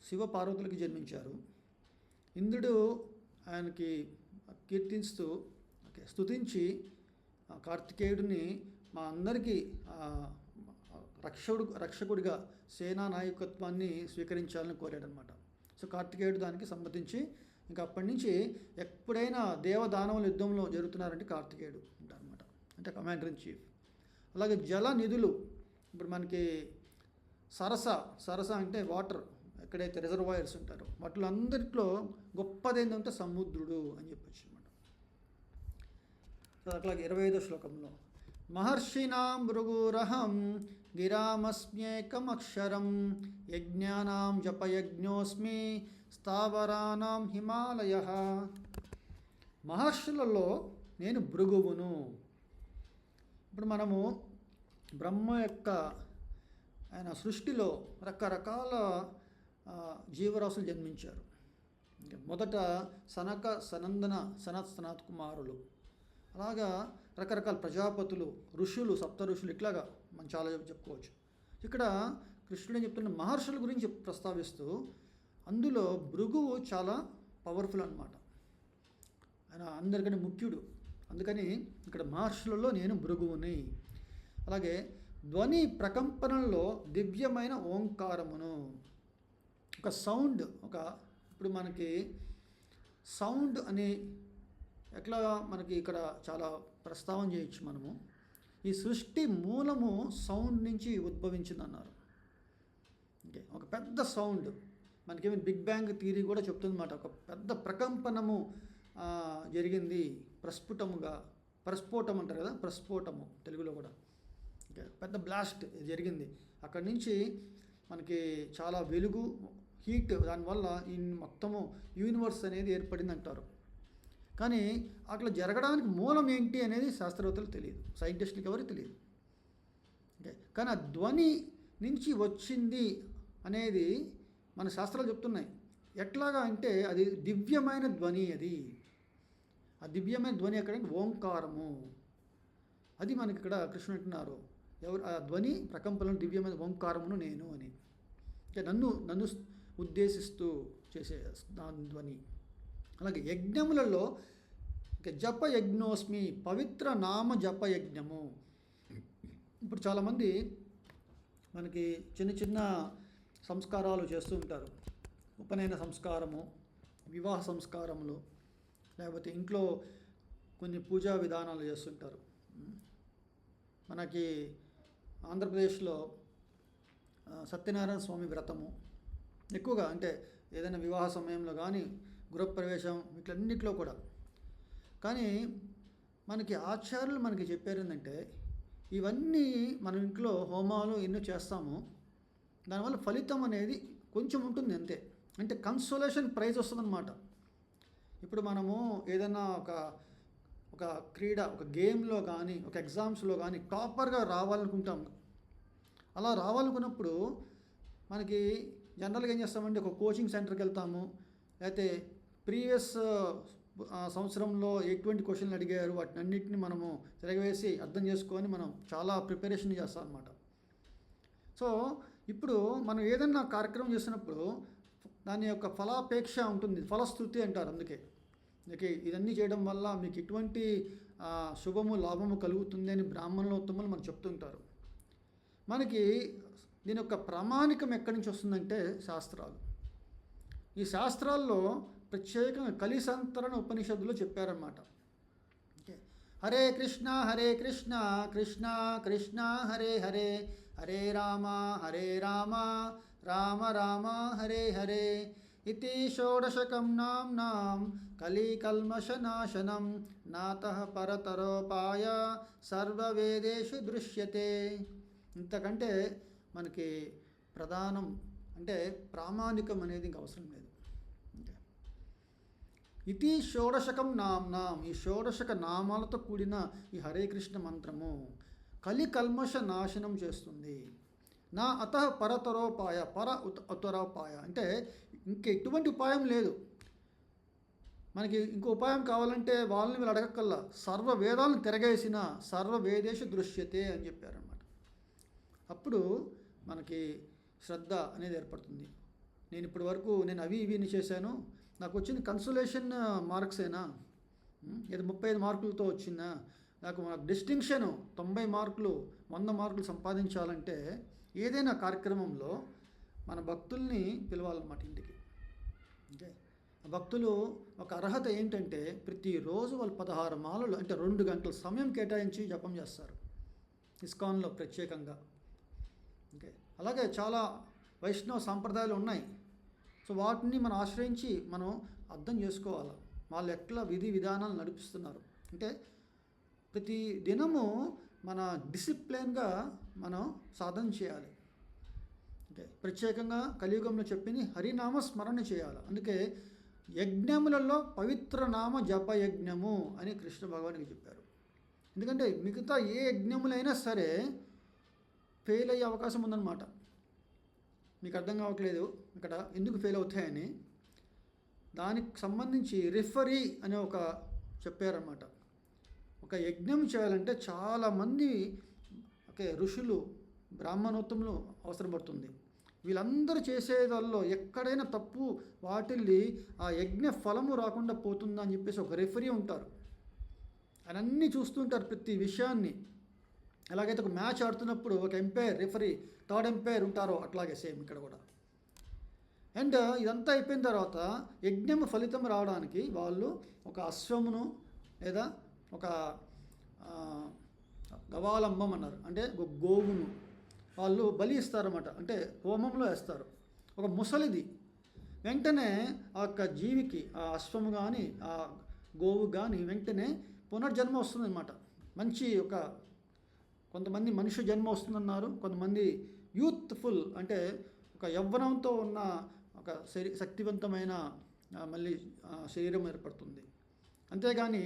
శివ పార్వతులకి జన్మించారు. ఇంద్రుడు ఆయనకి కీర్తిస్తూ ఓకే స్తుతించి కార్తికేయుడిని మా అందరికీ రక్షకుడిగా సేనా నాయకత్వాన్ని స్వీకరించాలని కోరాడనమాట. సో కార్తికేయుడు దానికి సమ్మతించి ఇంకా అప్పటి నుంచి ఎప్పుడైనా దేవదానవుల యుద్ధంలో జరుగుతున్నారంటే కార్తికేయుడు ఉంటారనమాట, అంటే కమాండర్ ఇన్ చీఫ్. అలాగే జల నిధులు, ఇప్పుడు మనకి సరస అంటే వాటర్, ఎక్కడైతే రిజర్వాయర్స్ ఉంటారో వాటిలో అందరిలో గొప్పది ఏంటంటే సముద్రుడు అని చెప్పొచ్చు అనమాట. సో అట్లాగే 25వ శ్లోకంలో మహర్షినాం భృగురహం గిరామస్మ్యేకమక్షరం యజ్ఞానాం జపయజ్ఞోస్మి స్థావరానాం హిమాలయః. మహర్షులలో నేను భృగువును. ఇప్పుడు మనము బ్రహ్మ యొక్క ఆయన సృష్టిలో రకరకాల జీవరాశులు జన్మించారు. మొదట సనక సనందన సనత్ కుమారులు, అలాగా రకరకాల ప్రజాపతులు, ఋషులు, సప్త ఋషులు, ఇట్లాగా మనం చాలా చెప్పుకోవచ్చు. ఇక్కడ కృష్ణుడు చెప్తున్న మహర్షుల గురించి ప్రస్తావిస్తూ అందులో భృగువు చాలా పవర్ఫుల్ అన్నమాట. ఆయన అందరికంటే ముఖ్యుడు. అందుకని ఇక్కడ మహర్షులలో నేను భృగువుని. అలాగే ధ్వని ప్రకంపనలో దివ్యమైన ఓంకారమును, ఒక సౌండ్, ఇప్పుడు మనకి సౌండ్ అని ఎట్లా మనకి ఇక్కడ చాలా ప్రస్తావన చేయొచ్చు మనము. ఈ సృష్టి మూలము సౌండ్ నుంచి ఉద్భవించింది అన్నారు. ఓకే, ఒక పెద్ద సౌండ్ మనకేమైనా బిగ్ బ్యాంగ్ థియరీ కూడా చెప్తుందన్నమాట. ఒక పెద్ద ప్రకంపనము జరిగింది, ప్రస్ఫోటం అంటారు కదా, ప్రస్ఫోటము తెలుగులో కూడా. ఓకే, పెద్ద బ్లాస్ట్ జరిగింది. అక్కడి నుంచి మనకి చాలా వెలుగు, హీట్, దానివల్ల ఈ మొత్తము యూనివర్స్ అనేది ఏర్పడింది అంటారు. కానీ అట్లా జరగడానికి మూలం ఏంటి అనేది శాస్త్రవేత్తలకు తెలియదు, సైంటిస్టులకు ఎవరికి తెలియదు. ఓకే, కానీ ఆ ధ్వని నుంచి వచ్చింది అనేది మన శాస్త్రాలు చెప్తున్నాయి. ఎట్లాగా అంటే అది దివ్యమైన ధ్వని. ఆ దివ్యమైన ధ్వని ఎక్కడంటే ఓంకారము. అది మనకి ఇక్కడ కృష్ణుడు అంటున్నారు, ఆ ధ్వని ప్రకంపనలో దివ్యమైన ఓంకారమును నేను అని. అంటే నన్ను ఉద్దేశిస్తూ చేసే ధ్వని. అలాగే యజ్ఞములలో జప యజ్ఞోస్మి, పవిత్ర నామ జప యజ్ఞము. ఇప్పుడు చాలామంది మనకి చిన్న చిన్న సంస్కారాలు చేస్తూ ఉంటారు. ఉపనయన సంస్కారము, వివాహ సంస్కారములు, లేకపోతే ఇంట్లో కొన్ని పూజా విధానాలు చేస్తుంటారు. మనకి ఆంధ్రప్రదేశ్లో సత్యనారాయణ స్వామి వ్రతము ఎక్కువగా, అంటే ఏదైనా వివాహ సమయంలో కానీ, గృహప్రవేశం, వీటన్నిటిలో కూడా. కానీ మనకి ఆచార్యులు మనకి చెప్పారు ఏంటంటే ఇవన్నీ మనం ఇంట్లో హోమాలు ఎన్నో చేస్తాము, దానివల్ల ఫలితం అనేది కొంచెం ఉంటుంది అంతే. అంటే కన్సోలేషన్ ప్రైజ్ వస్తుందన్నమాట. ఇప్పుడు మనము ఏదైనా ఒక క్రీడ, ఒక గేమ్లో కానీ, ఒక ఎగ్జామ్స్లో కానీ టాపర్గా రావాలనుకుంటాము. అలా రావాలనుకున్నప్పుడు మనకి జనరల్గా ఏం చేస్తామంటే ఒక కోచింగ్ సెంటర్కి వెళ్తాము, లేకపోతే ప్రీవియస్ సంవత్సరంలో ఎటువంటి క్వశ్చన్లు అడిగారు వాటిని అన్నింటినీ మనము తిరగవేసి అర్థం చేసుకొని మనం చాలా ప్రిపరేషన్ చేస్తాం అన్నమాట. సో ఇప్పుడు మనం ఏదైనా కార్యక్రమం చేసినప్పుడు దాని యొక్క ఫలాపేక్ష ఉంటుంది, ఫలశ్రుతి అంటారు. అందుకే ఇదన్నీ చేయడం వల్ల మీకు ఎటువంటి శుభము లాభము కలుగుతుంది అని బ్రాహ్మణోత్తములు మనకు చెప్తుంటారు. మనకి దీని యొక్క ప్రామాణికం ఎక్కడి నుంచి వస్తుందంటే శాస్త్రాలు. ఈ శాస్త్రాల్లో ప్రత్యేకంగా కలిసంతరణ ఉపనిషత్తులో చెప్పారన్నమాట. హరే కృష్ణ కృష్ణ కృష్ణ హరే హరే, హరే రామ రామ రామ హరే హరే ఇతి షోడశకం నామ్నాం కలికల్మషనాశనం నాతః పరతరోపాయ సర్వవేదేషు దృశ్యతే. ఇంతకంటే మనకి ప్రధానం అంటే ప్రామాణికం అనేది ఇంక అవసరం లేదు. ఇతి షోడశకం నామ్నాం, ఈ షోడశక నామాలతో కూడిన ఈ హరే కృష్ణ మంత్రము కలికల్మష నాశనం చేస్తుంది. నా అతః పరతరోపాయ, ఉత్తరోపాయ అంటే ఎటువంటి ఉపాయం లేదు. మనకి ఇంకో ఉపాయం కావాలంటే వాళ్ళని వీళ్ళు అడగక్కల్లా, సర్వ వేదాలను తిరగేసిన సర్వవేదేషు దృశ్యతే అని చెప్పారన్నమాట. అప్పుడు మనకి శ్రద్ధ అనేది ఏర్పడుతుంది. నేను ఇప్పటి వరకు నేను అవి ఇవి చేశాను, నాకు వచ్చింది కన్సోలేషన్ మార్క్సేనా, ఇది 35 మార్కులతో వచ్చిందా, నాకు డిస్టింక్షను 90 మార్కులు 100 మార్కులు సంపాదించాలంటే ఏదైనా కార్యక్రమంలో మన భక్తుల్ని పిలవాలన్నమాట ఇంటికి. ఓకే, భక్తులు ఒక అర్హత ఏంటంటే ప్రతిరోజు వాళ్ళు 16 మాలలు అంటే 2 గంటల సమయం కేటాయించి జపం చేస్తారు ఇస్కాన్లో ప్రత్యేకంగా. ఓకే, అలాగే చాలా వైష్ణవ సాంప్రదాయాలు ఉన్నాయి. సో వాటిని మనం ఆశ్రయించి మనం అర్థం చేసుకోవాలి వాళ్ళు ఎట్లా విధి విధానాలు నడిపిస్తున్నారు. అంటే ప్రతి దినము మన డిసిప్లిన్గా మనం సాధన చేయాలి. అంటే ప్రత్యేకంగా కలియుగంలో చెప్పింది హరినామ స్మరణ చేయాలి. అందుకే యజ్ఞములలో పవిత్ర నామ జప యజ్ఞము అని కృష్ణ భగవానికి చెప్పారు. ఎందుకంటే మిగతా ఏ యజ్ఞములైనా సరే ఫెయిల్ అయ్యే అవకాశం ఉందన్నమాట. మీకు అర్థం కావట్లేదు ఇక్కడ ఎందుకు ఫెయిల్ అవుతాయని. దానికి సంబంధించి రిఫరీ అనే ఒక చెప్పారన్నమాట. ఒక యజ్ఞం చేయాలంటే చాలామంది ఋషులు బ్రాహ్మణోత్తములు అవసరపడుతుంది. వీళ్ళందరూ చేసేదాల్లో ఎక్కడైనా తప్పు వాటిల్ని ఆ యజ్ఞ ఫలము రాకుండా పోతుందా అని చెప్పేసి ఒక రెఫరీ ఉంటారు. అన్నీ చూస్తుంటారు ప్రతి విషయాన్ని. ఎలాగైతే ఒక మ్యాచ్ ఆడుతున్నప్పుడు ఒక ఎంపైర్ రెఫరీ, థర్డ్ ఎంపైర్ ఉంటారో అట్లాగే సేమ్ ఇక్కడ కూడా. అండ్ ఇదంతా అయిపోయిన తర్వాత యజ్ఞం ఫలితం రావడానికి వాళ్ళు ఒక అశ్వమును లేదా ఒక గవాలంబం అన్నారు, అంటే ఒక గోవును వాళ్ళు బలి ఇస్తారన్నమాట. అంటే హోమంలో వేస్తారు. ఒక ముసలిది వెంటనే ఆ యొక్క జీవికి, ఆ అశ్వము కానీ ఆ గోవు కానీ వెంటనే పునర్జన్మ వస్తుందన్నమాట. మంచి ఒక కొంతమంది మనుష్య జన్మ వస్తుందన్నారు, కొంతమంది యూత్ఫుల్ అంటే ఒక యవ్వనంతో ఉన్న ఒక శక్తివంతమైన మళ్ళీ శరీరం ఏర్పడుతుంది. అంతేగాని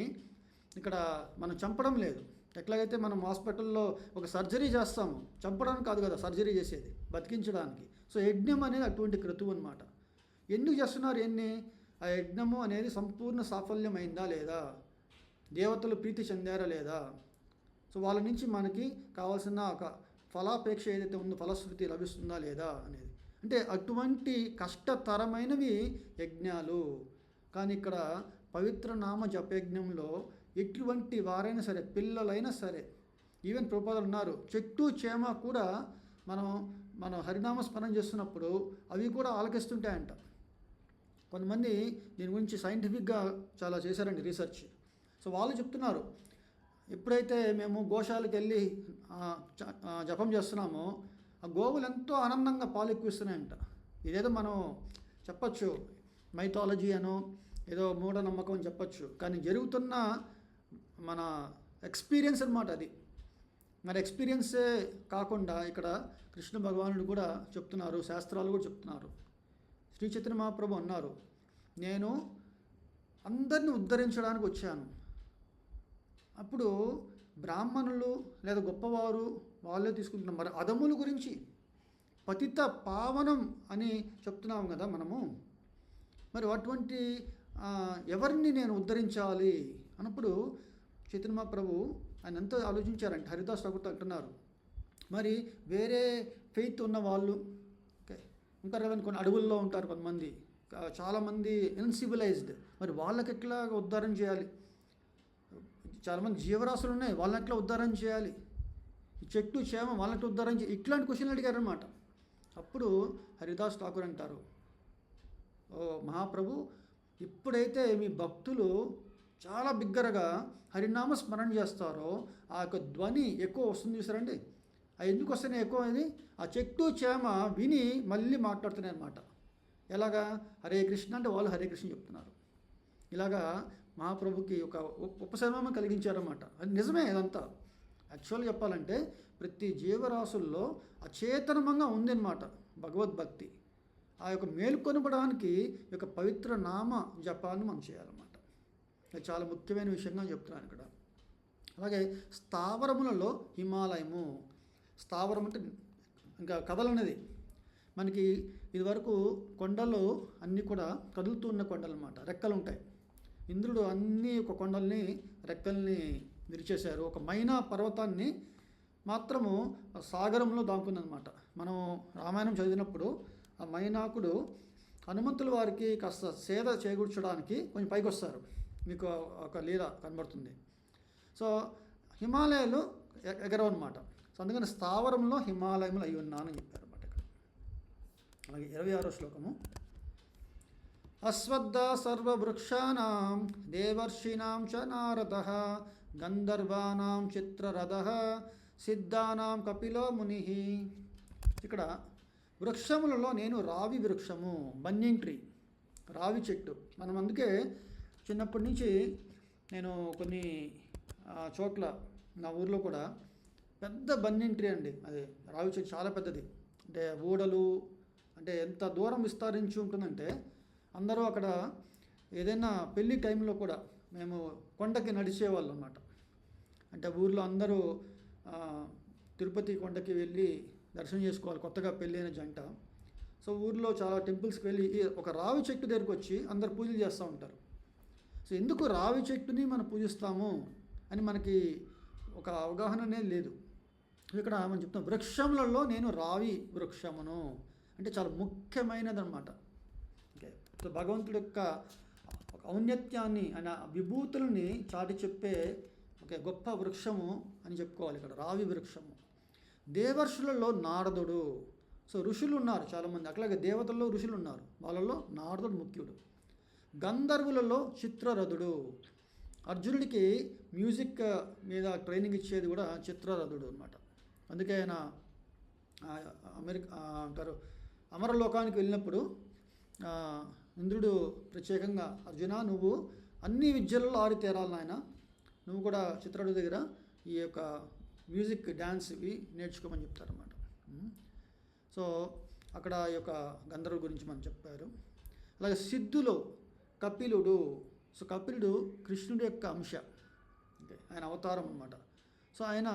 ఇక్కడ మనం చంపడం లేదు. ఎట్లాగైతే మనం హాస్పిటల్లో ఒక సర్జరీ చేస్తాము, చంపడానికి కాదు కదా సర్జరీ చేసేది, బతికించడానికి. సో యజ్ఞం అనేది అటువంటి క్రతువు అనమాట. ఎందుకు చేస్తున్నారు ఆ యజ్ఞము అనేది సంపూర్ణ సాఫల్యమైందా లేదా, దేవతలు ప్రీతి చెందారా లేదా, సో వాళ్ళ నుంచి మనకి కావాల్సిన ఒక ఫలాపేక్ష ఏదైతే ఉందో ఫలశ్రుతి లభిస్తుందా లేదా అనేది. అంటే అటువంటి కష్టతరమైనవి యజ్ఞాలు. కానీ ఇక్కడ పవిత్ర నామ జపయజ్ఞంలో ఎటువంటి వారైనా సరే, పిల్లలైనా సరే, ఈవెన్ ప్రభుపాదులు ఉన్నారు, చెట్టు చేమ కూడా మనం హరినామ స్మరణ చేస్తున్నప్పుడు అవి కూడా ఆలకిస్తుంటాయంట. కొంతమంది దీని గురించి సైంటిఫిక్గా చాలా చేశారండి రీసెర్చ్. సో వాళ్ళు చెప్తున్నారు, ఎప్పుడైతే మేము గోశాలకు వెళ్ళి జపం చేస్తున్నామో ఆ గోవులు ఎంతో ఆనందంగా పాలు ఎక్కువిస్తున్నాయంట. ఇదేదో మనం చెప్పచ్చు మైథాలజీ అనో ఏదో మూఢనమ్మకం అని చెప్పచ్చు, కానీ జరుగుతున్న మన ఎక్స్పీరియన్స్ అనమాట అది. మరి ఎక్స్పీరియన్సే కాకుండా ఇక్కడ కృష్ణ భగవానుడు కూడా చెప్తున్నారు, శాస్త్రాలు కూడా చెప్తున్నారు. శ్రీ చైతన్య మహాప్రభు అన్నారు, నేను అందరిని ఉద్ధరించడానికి వచ్చాను. అప్పుడు బ్రాహ్మణులు లేదా గొప్పవారు వాళ్ళే తీసుకుంటున్నారు. మరి అధముల గురించి పతిత పావనం అని చెప్తున్నాం కదా మనము. మరి అటువంటి ఎవరిని నేను ఉద్ధరించాలి అన్నప్పుడు చైతన్య మహాప్రభు ఆయన ఎంతో ఆలోచించారంటే హరిదాస్ ఠాకూర్ అంటున్నారు, మరి వేరే ఫెయిత్ ఉన్న వాళ్ళు ఉంటారు కదా, కొన్ని అడవుల్లో ఉంటారు కొంతమంది, చాలామంది ఇన్సివిలైజ్డ్, మరి వాళ్ళకి ఎట్లా ఉద్ధారం చేయాలి? చాలామంది జీవరాశులు ఉన్నాయి, వాళ్ళని ఎట్లా ఉద్ధారం చేయాలి? చెట్టు చేమ వాళ్ళని ఉద్ధారం చేయాలి? ఇట్లాంటి క్వశ్చన్లు అడిగారనమాట. అప్పుడు హరిదాస్ ఠాకూర్ అంటారు, ఓ మహాప్రభు, ఇప్పుడైతే మీ భక్తులు చాలా బిగ్గరగా హరినామ స్మరణ చేస్తారో ఆ యొక్క ధ్వని ఎక్కువ వస్తుంది చూసారండి. అది ఎందుకు వస్తున్నాయి ఎక్కువ? అది ఆ చెట్టు చేమ విని మళ్ళీ మాట్లాడుతున్నాయి అన్నమాట. ఎలాగా? హరే కృష్ణ అంటే వాళ్ళు హరే కృష్ణ చెప్తున్నారు. ఇలాగా మహాప్రభుకి ఒక ఉపశమనం కలిగించారన్నమాట. అది నిజమే. ఇదంతా యాక్చువల్గా చెప్పాలంటే ప్రతి జీవరాశుల్లో అచేతనంగా ఉందన్నమాట భగవద్భక్తి. ఆ యొక్క మేలుకొనబడానికి ఈ యొక్క పవిత్ర నామ జపాన్ని మనం చేయాలన్నమాట. అది చాలా ముఖ్యమైన విషయంగా చెప్తున్నాను ఇక్కడ. అలాగే స్థావరములలో హిమాలయము. స్థావరం అంటే ఇంకా కదలన్నది. మనకి ఇదివరకు కొండలు అన్నీ కూడా కదులుతూ ఉన్న కొండలు అన్నమాట, రెక్కలు ఉంటాయి. ఇంద్రుడు అన్ని ఒక కొండల్ని రెక్కల్ని విరిచేశారు. ఒక మైనా పర్వతాన్ని మాత్రము సాగరంలో దాక్కుందనమాట. మనం రామాయణం చదివినప్పుడు ఆ మైనాకుడు హనుమంతుల వారికి కాస్త సేద చేకూర్చడానికి కొంచెం పైకి వస్తారు, మీకు ఒక లీల కనబడుతుంది. సో హిమాలయాలు ఎగరవు అనమాట. సో అందుకని స్థావరంలో హిమాలయములు అయి ఉన్నానని చెప్పారు అన్నమాట ఇక్కడ. అలాగే 26వ శ్లోకము. అశ్వత్థ సర్వవృక్షాణం దేవర్షీణాం చ నారదః గంధర్వాణాం చిత్రరథః సిద్ధానాం కపిలో ముని. ఇక్కడ వృక్షములలో నేను రావి వృక్షము, బన్నింగ్ ట్రీ, రావి చెట్టు. మనం అందుకే చిన్నప్పటి నుంచి నేను కొన్ని చోట్ల నా ఊర్లో కూడా పెద్ద బన్నింగ్ ట్రీ అండి, అది రావి చెట్టు చాలా పెద్దది. అంటే ఊడలు అంటే ఎంత దూరం విస్తరించి ఉంటుందంటే అందరూ అక్కడ ఏదైనా పెళ్ళి టైంలో కూడా మేము కొండకి నడిచేవాళ్ళం అన్నమాట. అంటే ఊర్లో అందరూ తిరుపతి కొండకి వెళ్ళి దర్శనం చేసుకోవాలి, కొత్తగా పెళ్ళైన జంట. సో ఊర్లో చాలా టెంపుల్స్కి వెళ్ళి ఒక రావి చెట్టు దగ్గరికి వచ్చి అందరు పూజలు చేస్తూ ఉంటారు. సో ఎందుకు రావి చెట్టుని మనం పూజిస్తాము అని మనకి ఒక అవగాహన అనేది లేదు. ఇక్కడ మనం చెప్తాం వృక్షములలో నేను రావి వృక్షమును అంటే చాలా ముఖ్యమైనది అనమాట. ఓకే, సో భగవంతుడి యొక్క ఔన్నత్యాన్ని ఆయన విభూతుల్ని చాటి చెప్పే ఒక గొప్ప వృక్షము అని చెప్పుకోవాలి ఇక్కడ రావి వృక్షము. దేవర్షులలో నారదుడు. సో ఋషులు ఉన్నారు చాలామంది, అట్లాగే దేవతల్లో ఋషులు ఉన్నారు, వాళ్ళలో నారదుడు ముఖ్యుడు. గంధర్వులలో చిత్రరథుడు. అర్జునుడికి మ్యూజిక్ మీద ట్రైనింగ్ ఇచ్చేది కూడా చిత్రరథుడు అనమాట. అందుకే ఆయన అంటారు అమరలోకానికి వెళ్ళినప్పుడు ఇంద్రుడు ప్రత్యేకంగా అర్జున నువ్వు అన్ని విద్యలలో ఆరితేరాలి నాయన, నువ్వు కూడా చిత్రరథుడి దగ్గర ఈ యొక్క మ్యూజిక్ డ్యాన్స్ ఇవి నేర్చుకోమని చెప్తారన్నమాట. సో అక్కడ ఈ యొక్క గంధర్వుల గురించి మనం చెప్పారు. అలాగే సిద్ధులు కపిలుడు. సో కపిలుడు కృష్ణుడి యొక్క అంశ, అంటే ఆయన అవతారం అన్నమాట. సో ఆయన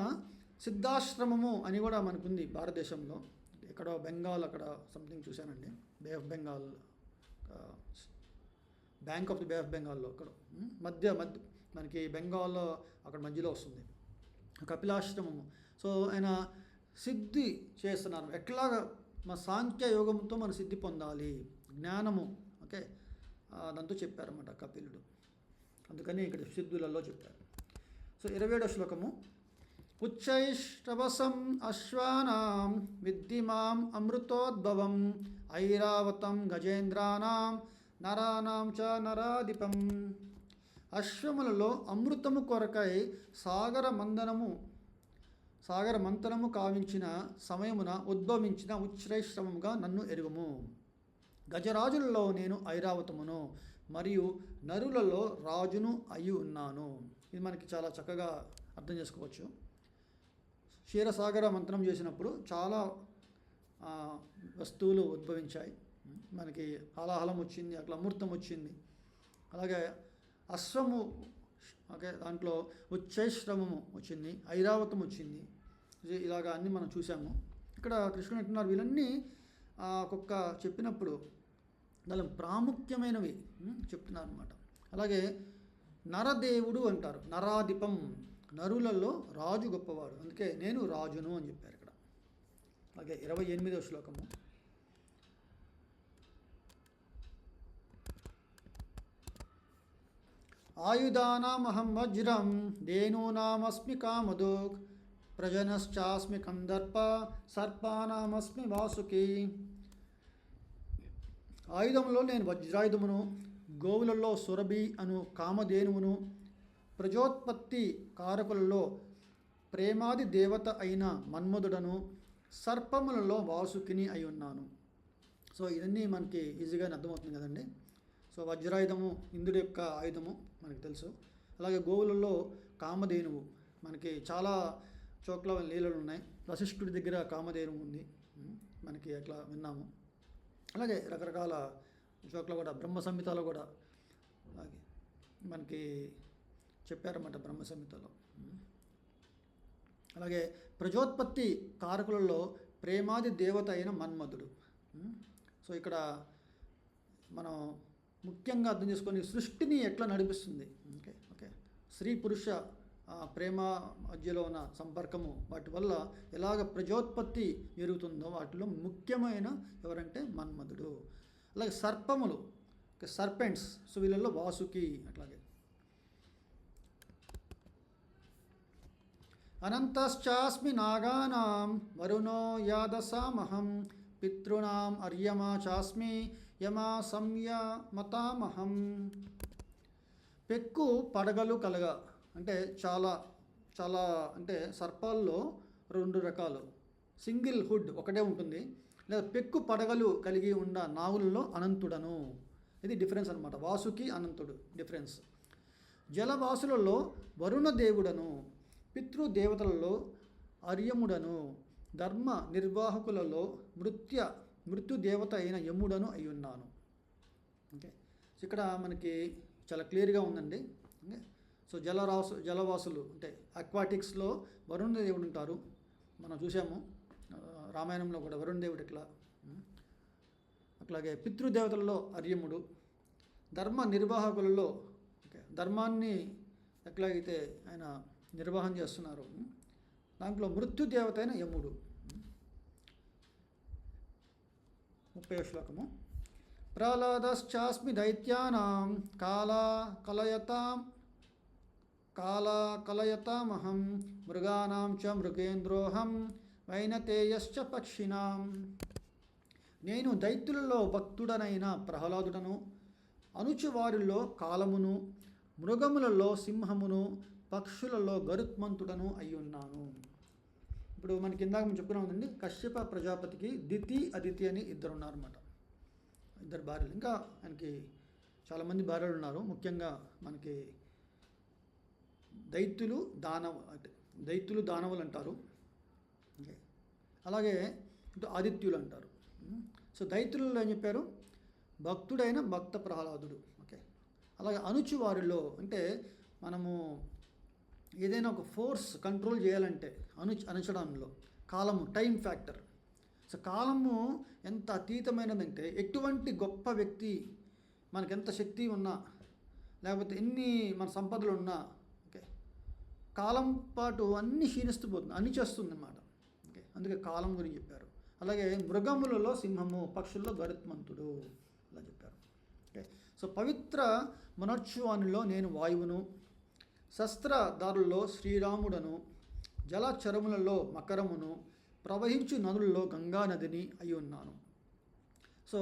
సిద్ధాశ్రమము అని కూడా మనకుంది భారతదేశంలో. ఎక్కడో బెంగాల్ అక్కడ సంథింగ్ చూశానండి, bay of Bengal, bank of the bay of బెంగాల్లో అక్కడ మధ్య మనకి బెంగాల్లో అక్కడ మధ్యలో వస్తుంది కపిలాశ్రమము. సో ఆయన సిద్ధి చేస్తున్నారు, ఎట్లాగా మన సాంఖ్య యోగంతో మనం సిద్ధి పొందాలి, జ్ఞానము. ఓకే, దాంతో చెప్పారన్నమాట కపిలుడు. అందుకని ఇక్కడ సిద్ధులలో చెప్పారు. సో 27వ శ్లోకము. ఉచ్చైష్టవసం అశ్వానాం విద్ధిమాం అమృతోద్భవం ఐరావతం గజేంద్రానాం నరానాం చ నరాధిపం. అశ్వములలో అమృతము కొరకై సాగర మంతనము కావించిన సమయమున ఉద్భవించిన ఉచ్ఛ్రైశ్రవముగా నన్ను ఎరుగుము. గజరాజులలో నేను ఐరావతమును మరియు నరులలో రాజును అయి ఉన్నాను. ఇది మనకి చాలా చక్కగా అర్థం చేసుకోవచ్చు. క్షీరసాగర మంతనం చేసినప్పుడు చాలా వస్తువులు ఉద్భవించాయి. మనకి హాలాహలం వచ్చింది, అట్లా అమృతం వచ్చింది. అలాగే అశ్వము, ఓకే, దాంట్లో ఉచ్చైశ్రవము వచ్చింది, ఐరావతం వచ్చింది. ఇలాగా అన్నీ మనం చూసాము. ఇక్కడ కృష్ణుడు అంటున్నారు వీళ్ళన్నీ ఒక్కొక్క చెప్పినప్పుడు దాని ప్రాముఖ్యమైనవి చెప్తున్నారు అనమాట. అలాగే నరదేవుడు అంటారు, నరాధిపం, నరులలో రాజు గొప్పవాడు, అందుకే నేను రాజును అని చెప్పారు ఇక్కడ. అలాగే 28వ శ్లోకము, ఆయుధానామహం వజ్రం ధేనూనామస్మి కామధుక్ ప్రజనశ్చాస్మి కందర్ప సర్పానామస్మి వాసుకి. ఆయుధంలో నేను వజ్రాయుధమును, గోవులలో సురభి అను కామధేనువును, ప్రజోత్పత్తి కారకులలో ప్రేమాది దేవత అయిన మన్మధుడను, సర్పములలో వాసుకిని అయి ఉన్నాను. సో ఇవన్నీ మనకి ఈజీగా అర్థమవుతుంది కదండి. సో వజ్రాయుధము ఇంద్రుడి యొక్క ఆయుధము మనకి తెలుసు. అలాగే గోవులలో కామధేనువు, మనకి చాలా చోట్ల లీలలు ఉన్నాయి. వశిష్ఠుడి దగ్గర కామధేనువు ఉంది, మనకి అట్లా విన్నాము. అలాగే రకరకాల చోట్ల కూడా బ్రహ్మ సంహితలో కూడా అలాగే మనకి చెప్పారన్నమాట, బ్రహ్మ సంహితలో. అలాగే ప్రజోత్పత్తి కారకులలో ప్రేమాది దేవత అయిన మన్మధుడు. సో ఇక్కడ మనం ముఖ్యంగా అర్థం చేసుకొని సృష్టిని ఎట్లా నడిపిస్తుంది. ఓకే ఓకే స్త్రీ పురుష ప్రేమ మధ్యలో ఉన్న సంపర్కము, వాటి వల్ల ఎలాగ ప్రజోత్పత్తి జరుగుతుందో వాటిలో ముఖ్యమైన ఎవరంటే మన్మధుడు. అలాగే సర్పములు, సర్పెంట్స్, సో వీళ్ళల్లో వాసుకి. అట్లాగే అనంతశ్చాస్మి నాగానాం వరుణో యాదసామహం పితృణాం అర్యమా చాస్మి యమా సంయమతామహం. పెక్కు పడగలు కలగా అంటే చాలా చాలా అంటే సర్పాల్లో 2 రకాలు. సింగిల్ హుడ్ ఒకటే ఉంటుంది, లేదా పెక్కు పడగలు కలిగి ఉన్న నాగులలో అనంతుడను. ఇది డిఫరెన్స్ అనమాట, వాసుకి అనంతుడు డిఫరెన్స్. జలవాసులలో వరుణ దేవుడను, పితృదేవతలలో అర్యముడను, ధర్మ నిర్వాహకులలో మృత్యుదేవత అయిన యముడను అయి ఉన్నాను. ఓకే, ఇక్కడ మనకి చాలా క్లియర్గా ఉందండి. ఓకే, సో జలవాసులు అంటే అక్వాటిక్స్లో వరుణ దేవుడు ఉంటారు, మనం చూసాము రామాయణంలో కూడా వరుణ దేవుడు ఇట్లా. అట్లాగే పితృదేవతలలో అర్యముడు, ధర్మ నిర్వాహకులలో ధర్మాన్ని ఎట్లాగైతే ఆయన నిర్వహణ చేస్తున్నారు దాంట్లో మృత్యుదేవత అయిన యముడు. 30వ శ్లోకము, ప్రహ్లాదశ్చాస్మి దైత్యానాం కాళకలయతామహం మృగానాం చ మృగేంద్రోహం వైనతేయశ్చ పక్షిణాం. నేను దైత్యులలో భక్తుడనైన ప్రహ్లాదుడను, అనుచువారిలో కాలమును, మృగములలో సింహమును, పక్షులలో గరుత్మంతుడను అయి ఉన్నాను. ఇప్పుడు మనకి ఇందాక మనం చెప్పుకున్నాం కదండి, కశ్యప ప్రజాపతికి దితి అదితి అని 2 ఉన్నారన్నమాట, 2 భార్యలు. ఇంకా ఆయనకి చాలామంది భార్యలు ఉన్నారు. ముఖ్యంగా మనకి దైత్యులు దానవులు అంటారు. అలాగే ఇటు ఆదిత్యులు అంటారు. సో దైత్యులలో ఏం చెప్పారు, భక్తుడైన భక్త ప్రహ్లాదుడు. ఓకే, అలాగే అనుచువారిలో అంటే మనము ఏదైనా ఒక ఫోర్స్ కంట్రోల్ చేయాలంటే అణచడంలో కాలము, టైం ఫ్యాక్టర్. సో కాలము ఎంత అతీతమైనదంటే ఎటువంటి గొప్ప వ్యక్తి మనకి ఎంత శక్తి ఉన్నా లేకపోతే ఎన్ని మన సంపదలు ఉన్నా ఓకే కాలం పాటు అన్నీ క్షీణిస్తూ పోతుంది, అన్ని చేస్తుంది అన్నమాట. ఓకే, అందుకే కాలం గురించి చెప్పారు. అలాగే మృగములలో సింహము, పక్షుల్లో గరుత్మంతుడు అలా చెప్పారు. ఓకే, సో పవిత్ర మనర్చువానిలో నేను వాయువును, శస్త్రదారుల్లో శ్రీరాముడను, జలచరములలో మకరమును, ప్రవహించు నదులలో గంగా నదిని అయి ఉన్నాను. సో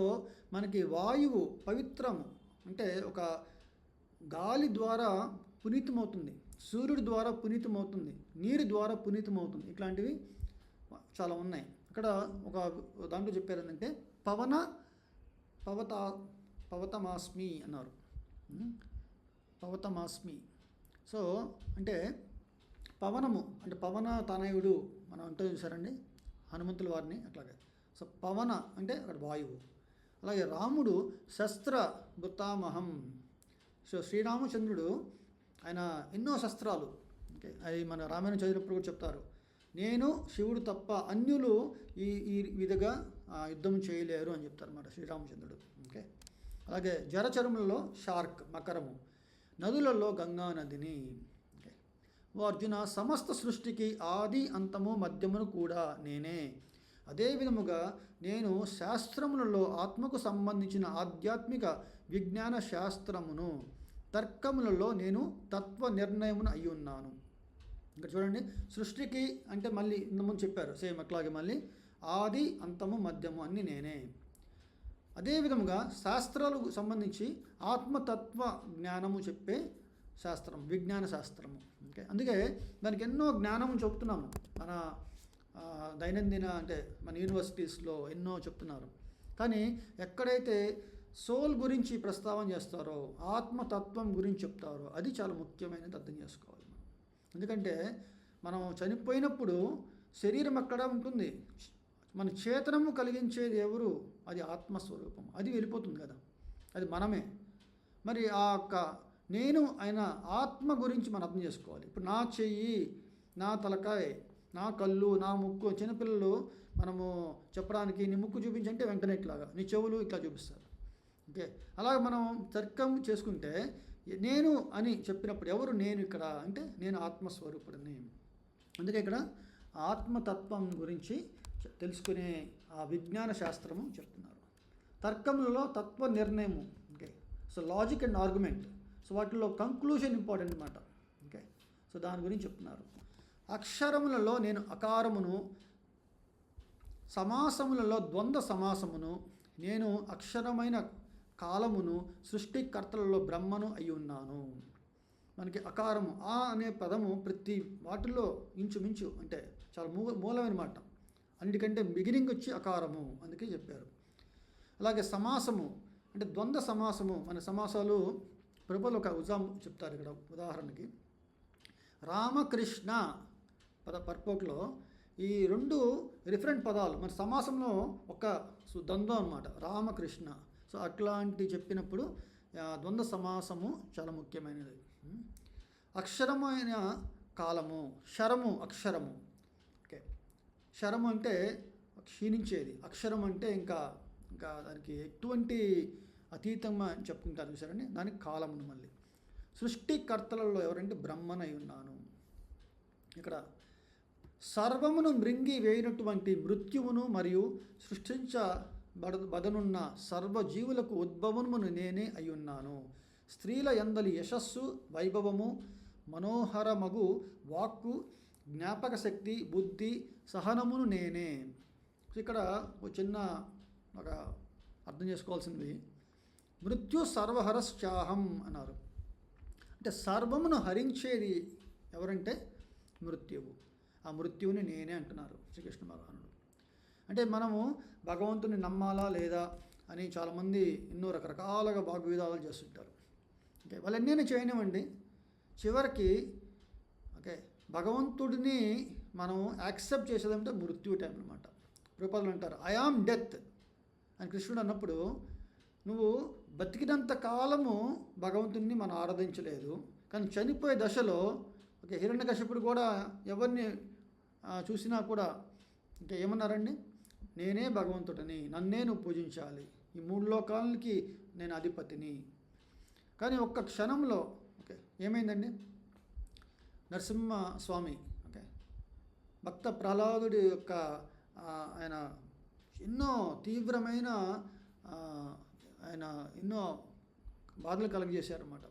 మనకి వాయువు పవిత్రము అంటే ఒక గాలి ద్వారా పునీతమవుతుంది, సూర్యుడి ద్వారా పునీతమవుతుంది, నీరు ద్వారా పునీతమవుతుంది. ఇట్లాంటివి చాలా ఉన్నాయి. ఇక్కడ ఒక దాంట్లో చెప్పారు ఏంటంటే పవతమాస్మి అన్నారు, పవతమాస్మి. సో అంటే పవనము అంటే పవన తనయుడు మనం అంటూ చూసారండి హనుమంతుల వారిని అట్లాగే. సో పవన అంటే అక్కడ వాయువు. అలాగే రాముడు శస్త్ర భృతామహం. సో శ్రీరామచంద్రుడు ఆయన ఎన్నో శస్త్రాలు, ఓకే, అది మన రామాయణం చదివినప్పుడు కూడా చెప్తారు. నేను శివుడు తప్ప అన్యులు ఈ ఈ విధంగా యుద్ధం చేయలేరు అని చెప్తారు అన్నమాట శ్రీరామచంద్రుడు. ఓకే. అలాగే జలచరములలో షార్క్ మకరము, నదులలో గంగా నదిని. ఓకే. ఓ అర్జున, సమస్త సృష్టికి ఆది అంతము మధ్యమును కూడా నేనే. అదే విధముగా నేను శాస్త్రములలో ఆత్మకు సంబంధించిన ఆధ్యాత్మిక విజ్ఞాన శాస్త్రమును, తర్కములలో నేను తత్వ నిర్ణయమును అయి ఉన్నాను. ఇక్కడ చూడండి, సృష్టికి అంటే మళ్ళీ ఇంతకుముందు చెప్పారు సేమ్ అట్లాగే మళ్ళీ ఆది అంతము మధ్యము అన్ని నేనే. అదే విధముగా శాస్త్రాలకు సంబంధించి ఆత్మతత్వ జ్ఞానము చెప్పే శాస్త్రం విజ్ఞాన శాస్త్రము. ఓకే. అందుకే దానికి ఎన్నో జ్ఞానము చెప్తున్నాము మన దైనందిన అంటే మన యూనివర్సిటీస్లో ఎన్నో చెప్తున్నారు. కానీ ఎక్కడైతే సోల్ గురించి ప్రస్తావన చేస్తారో, ఆత్మతత్వం గురించి చెప్తారో అది చాలా ముఖ్యమైనది అర్థం చేసుకోవాలి. ఎందుకంటే మనం చనిపోయినప్పుడు శరీరం అక్కడ ఉంటుంది, మన చేతనము కలిగించేది ఎవరు? అది ఆత్మస్వరూపం. అది వెళ్ళిపోతుంది కదా, అది మనమే. మరి ఆ యొక్క నేను అయిన ఆత్మ గురించి మనం అర్థం చేసుకోవాలి. ఇప్పుడు నా చెయ్యి, నా తలకాయ, నా కళ్ళు, నా ముక్కు, చిన్నపిల్లలు మనము చెప్పడానికి నీ ముక్కు చూపించంటే వెంటనే ఇట్లాగా, నీ చెవులు ఇట్లా చూపిస్తారు. ఓకే. అలాగే మనం తర్కం చేసుకుంటే నేను అని చెప్పినప్పుడు ఎవరు నేను ఇక్కడ అంటే నేను ఆత్మస్వరూపుడిని. అందుకే ఇక్కడ ఆత్మతత్వం గురించి తెలుసుకునే ఆ విజ్ఞాన శాస్త్రము చెప్తున్నారు. తర్కములలో తత్వ నిర్ణయము. Okay. So logic and argument, so వాటిలో కంక్లూజన్ ఇంపార్టెంట్ అన్నమాట. ఓకే. సో దాని గురించి చెప్తున్నారు. అక్షరములలో నేను అకారమును, సమాసములలో ద్వంద్వ సమాసమును, నేను అక్షరమైన కాలమును, సృష్టికర్తలలో బ్రహ్మను అయి ఉన్నాను. మనకి అకారము ఆ అనే పదము ప్రతి వాటిల్లో ఇంచుమించు అంటే చాలా మూలమైన మాట. అన్నిటికంటే బిగినింగ్ వచ్చి అకారము, అందుకే చెప్పారు. అలాగే సమాసము అంటే ద్వంద్వ సమాసము. మన సమాసాలు ప్రభులు ఒక చెప్తారు ఇక్కడ. ఉదాహరణకి రామకృష్ణ పర్పోక్లో ఈ రెండు రిఫరెంట్ పదాలు మన సమాసంలో ఒక ద్వంద్వం అన్నమాట, రామకృష్ణ. సో అట్లాంటి చెప్పినప్పుడు ద్వంద్వ సమాసము చాలా ముఖ్యమైనది. అక్షరమైన కాలము, శరము అక్షరము. ఓకే. శరము అంటే క్షీణించేది, అక్షరం అంటే ఇంకా ఇంకా దానికి ఎటువంటి అతీతంగా చెప్పుకుంటారు చూసారండి, దానికి కాలమును. మళ్ళీ సృష్టికర్తలలో ఎవరంటే బ్రహ్మనై ఉన్నాను. ఇక్కడ సర్వమును మృంగి వేయినటువంటి మృత్యువును మరియు సృష్టించబడనున్న సర్వజీవులకు ఉద్భవమును నేనే అయి ఉన్నాను. స్త్రీల యందలి యశస్సు, వైభవము, మనోహరమగు వాక్కు, జ్ఞాపక శక్తి, బుద్ధి, సహనమును నేనే. ఇక్కడ ఒక చిన్న ఒక అర్థం చేసుకోవాల్సింది, మృత్యు సర్వహరశ్చాహం అన్నారు. అంటే సర్వమును హరించేది ఎవరంటే మృత్యువు. ఆ మృత్యువుని నేనే అంటున్నారు శ్రీకృష్ణ భగవానుడు. అంటే మనము భగవంతుని నమ్మాలా లేదా అని చాలామంది ఎన్నో రకరకాలుగా భాగవిధాలు చేస్తుంటారు. ఓకే. వాళ్ళన్నీ చేయనివ్వండి, చివరికి ఓకే భగవంతుడిని మనం యాక్సెప్ట్ చేసేదంటే మృత్యు టైం అనమాట. రూపాయలు అంటారు ఐ ఆమ్ డెత్ అని కృష్ణుడు అన్నప్పుడు, నువ్వు బతికినంత కాలము భగవంతుడిని మనం ఆరాధించలేదు, కానీ చనిపోయే దశలో ఓకే హిరణ్యకశిపుడు కూడా ఎవరిని చూసినా కూడా ఇంకా ఏమన్నారండి, నేనే భగవంతుడిని, నన్నే నువ్వు పూజించాలి, ఈ మూడు లోకాలకి నేను అధిపతిని. కానీ ఒక్క క్షణంలో ఓకే ఏమైందండి, నరసింహస్వామి ఓకే భక్త ప్రహ్లాదుడి యొక్క ఆయన ఎన్నో తీవ్రమైన ఆయన ఎన్నో బాధలు కలుగజేశారన్నమాట.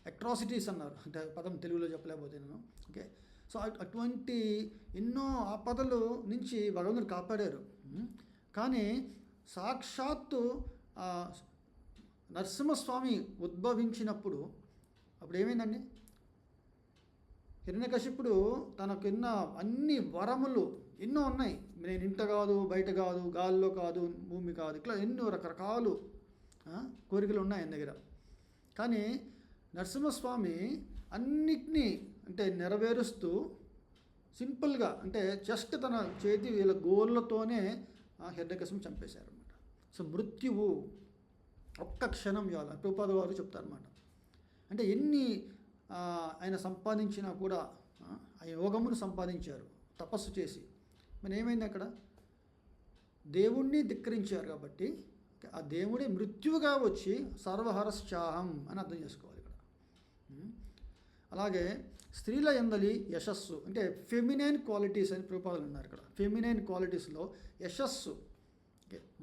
అట్రాసిటీస్ అన్నారు, అంటే పదం తెలుగులో చెప్పలేకపోతే నేను. ఓకే. సో అటువంటి ఎన్నో ఆపదలు నుంచి భగవంతుడు కాపాడారు. కానీ సాక్షాత్తు నరసింహస్వామి ఉద్భవించినప్పుడు అప్పుడు ఏమైందండి, హిరణ్యకశిపుడు తనకున్న అన్ని వరములు ఎన్నో ఉన్నాయి, నేను ఇంట కాదు, బయట కాదు, గాల్లో కాదు, భూమి కాదు, ఇట్లా ఎన్నో రకరకాలు కోరికలు ఉన్నాయి ఆయన దగ్గర. కానీ నరసింహస్వామి అన్నిటినీ అంటే నెరవేరుస్తూ సింపుల్గా అంటే జస్ట్ తన చేతి వీళ్ళ గోళ్ళతోనే హిరణ్యకశిపుని చంపేశారన్నమాట. సో మృత్యువు ఒక్క క్షణం ఇవ్వాలి ప్రభుపాద వారు చెప్తారన్నమాట. అంటే ఎన్ని ఆయన సంపాదించినా కూడా ఆ యోగమును సంపాదించారు, తపస్సు చేసి. మరి ఏమైంది అక్కడ? దేవుణ్ణి ధిక్కరించారు కాబట్టి ఆ దేవుడే మృత్యువుగా వచ్చి సర్వహరశ్చాహం అని అర్థం చేసుకోవాలి ఇక్కడ. అలాగే స్త్రీల యందలి యశస్సు అంటే ఫెమినైన్ క్వాలిటీస్ అని ప్రభుపాదులు ఉన్నారు ఇక్కడ. ఫెమినైన్ క్వాలిటీస్లో యశస్సు,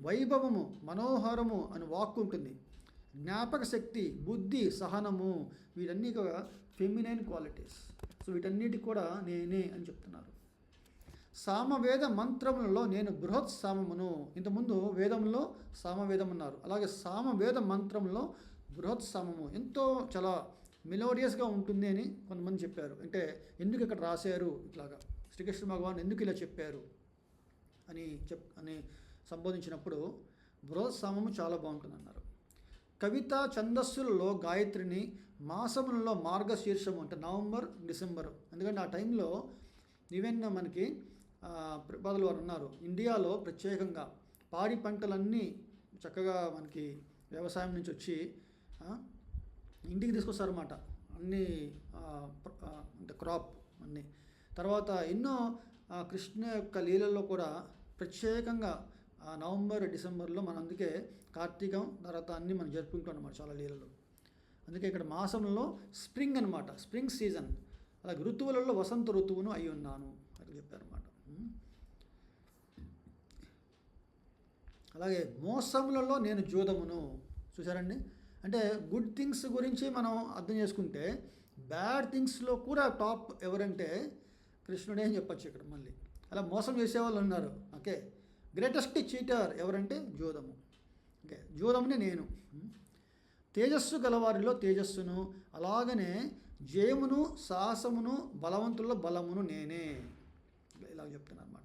వైభవము, మనోహరము అని వాక్కు ఉంటుంది. జ్ఞాపక శక్తి, బుద్ధి, సహనము, వీటన్నీ కూడా ఫెమినైన్ క్వాలిటీస్. సో వీటన్నిటి కూడా నేనే అని చెప్తున్నారు. సామవేద మంత్రములలో నేను బృహత్ సామమును. ఇంతకుముందు వేదంలో సామవేదం అన్నారు, అలాగే సామవేద మంత్రంలో బృహత్ సామము ఎంతో చాలా మెలోడియస్గా ఉంటుంది అని కొంతమంది చెప్పారు. అంటే ఎందుకు ఇక్కడ రాశారు ఇట్లాగా, శ్రీకృష్ణ భగవాన్ ఎందుకు ఇలా చెప్పారు అని సంబోధించినప్పుడు బృహత్ సామము చాలా బాగుంటుంది అన్నారు. కవిత ఛందస్సులలో గాయత్రిని, మాసములలో మార్గశీర్షము అంటే నవంబర్, డిసెంబరు. ఎందుకంటే ఆ టైంలో ఈవెన్ మనకి ప్రతిపాదులు వారు ఉన్నారు, ఇండియాలో ప్రత్యేకంగా పాడి పంటలన్నీ చక్కగా మనకి వ్యవసాయం నుంచి వచ్చి ఇంటికి తీసుకొస్తారన్నమాట. అన్నీ అంటే క్రాప్ అన్నీ. తర్వాత ఎన్నో కృష్ణ యొక్క లీలల్లో కూడా ప్రత్యేకంగా నవంబర్, డిసెంబర్లో మనం అందుకే కార్తీకం తర్వాత అన్నీ మనం జరుపుకుంటాం అన్నమాట చాలా లీలలు. అందుకే ఇక్కడ మాసంలో స్ప్రింగ్ అనమాట, స్ప్రింగ్ సీజన్. అలాగే ఋతువులలో వసంత ఋతువును అయి ఉన్నాను అని చెప్పారన్నమాట. అలాగే మోసములలో నేను జూదమును. చూసారండి, అంటే గుడ్ థింగ్స్ గురించి మనం అర్థం చేసుకుంటే బ్యాడ్ థింగ్స్లో కూడా టాప్ ఎవరంటే కృష్ణుడే అని చెప్పచ్చు ఇక్కడ. మళ్ళీ అలా మోసం చేసేవాళ్ళు ఉన్నారు. ఓకే, గ్రేటెస్ట్ చీటర్ ఎవరంటే జూదము. ఓకే, జూదముని నేను. తేజస్సు గలవారిలో తేజస్సును, అలాగనే జయమును, సాహసమును, బలవంతుల్లో బలమును నేనే. ఇలా చెప్తున్నారు అన్నమాట.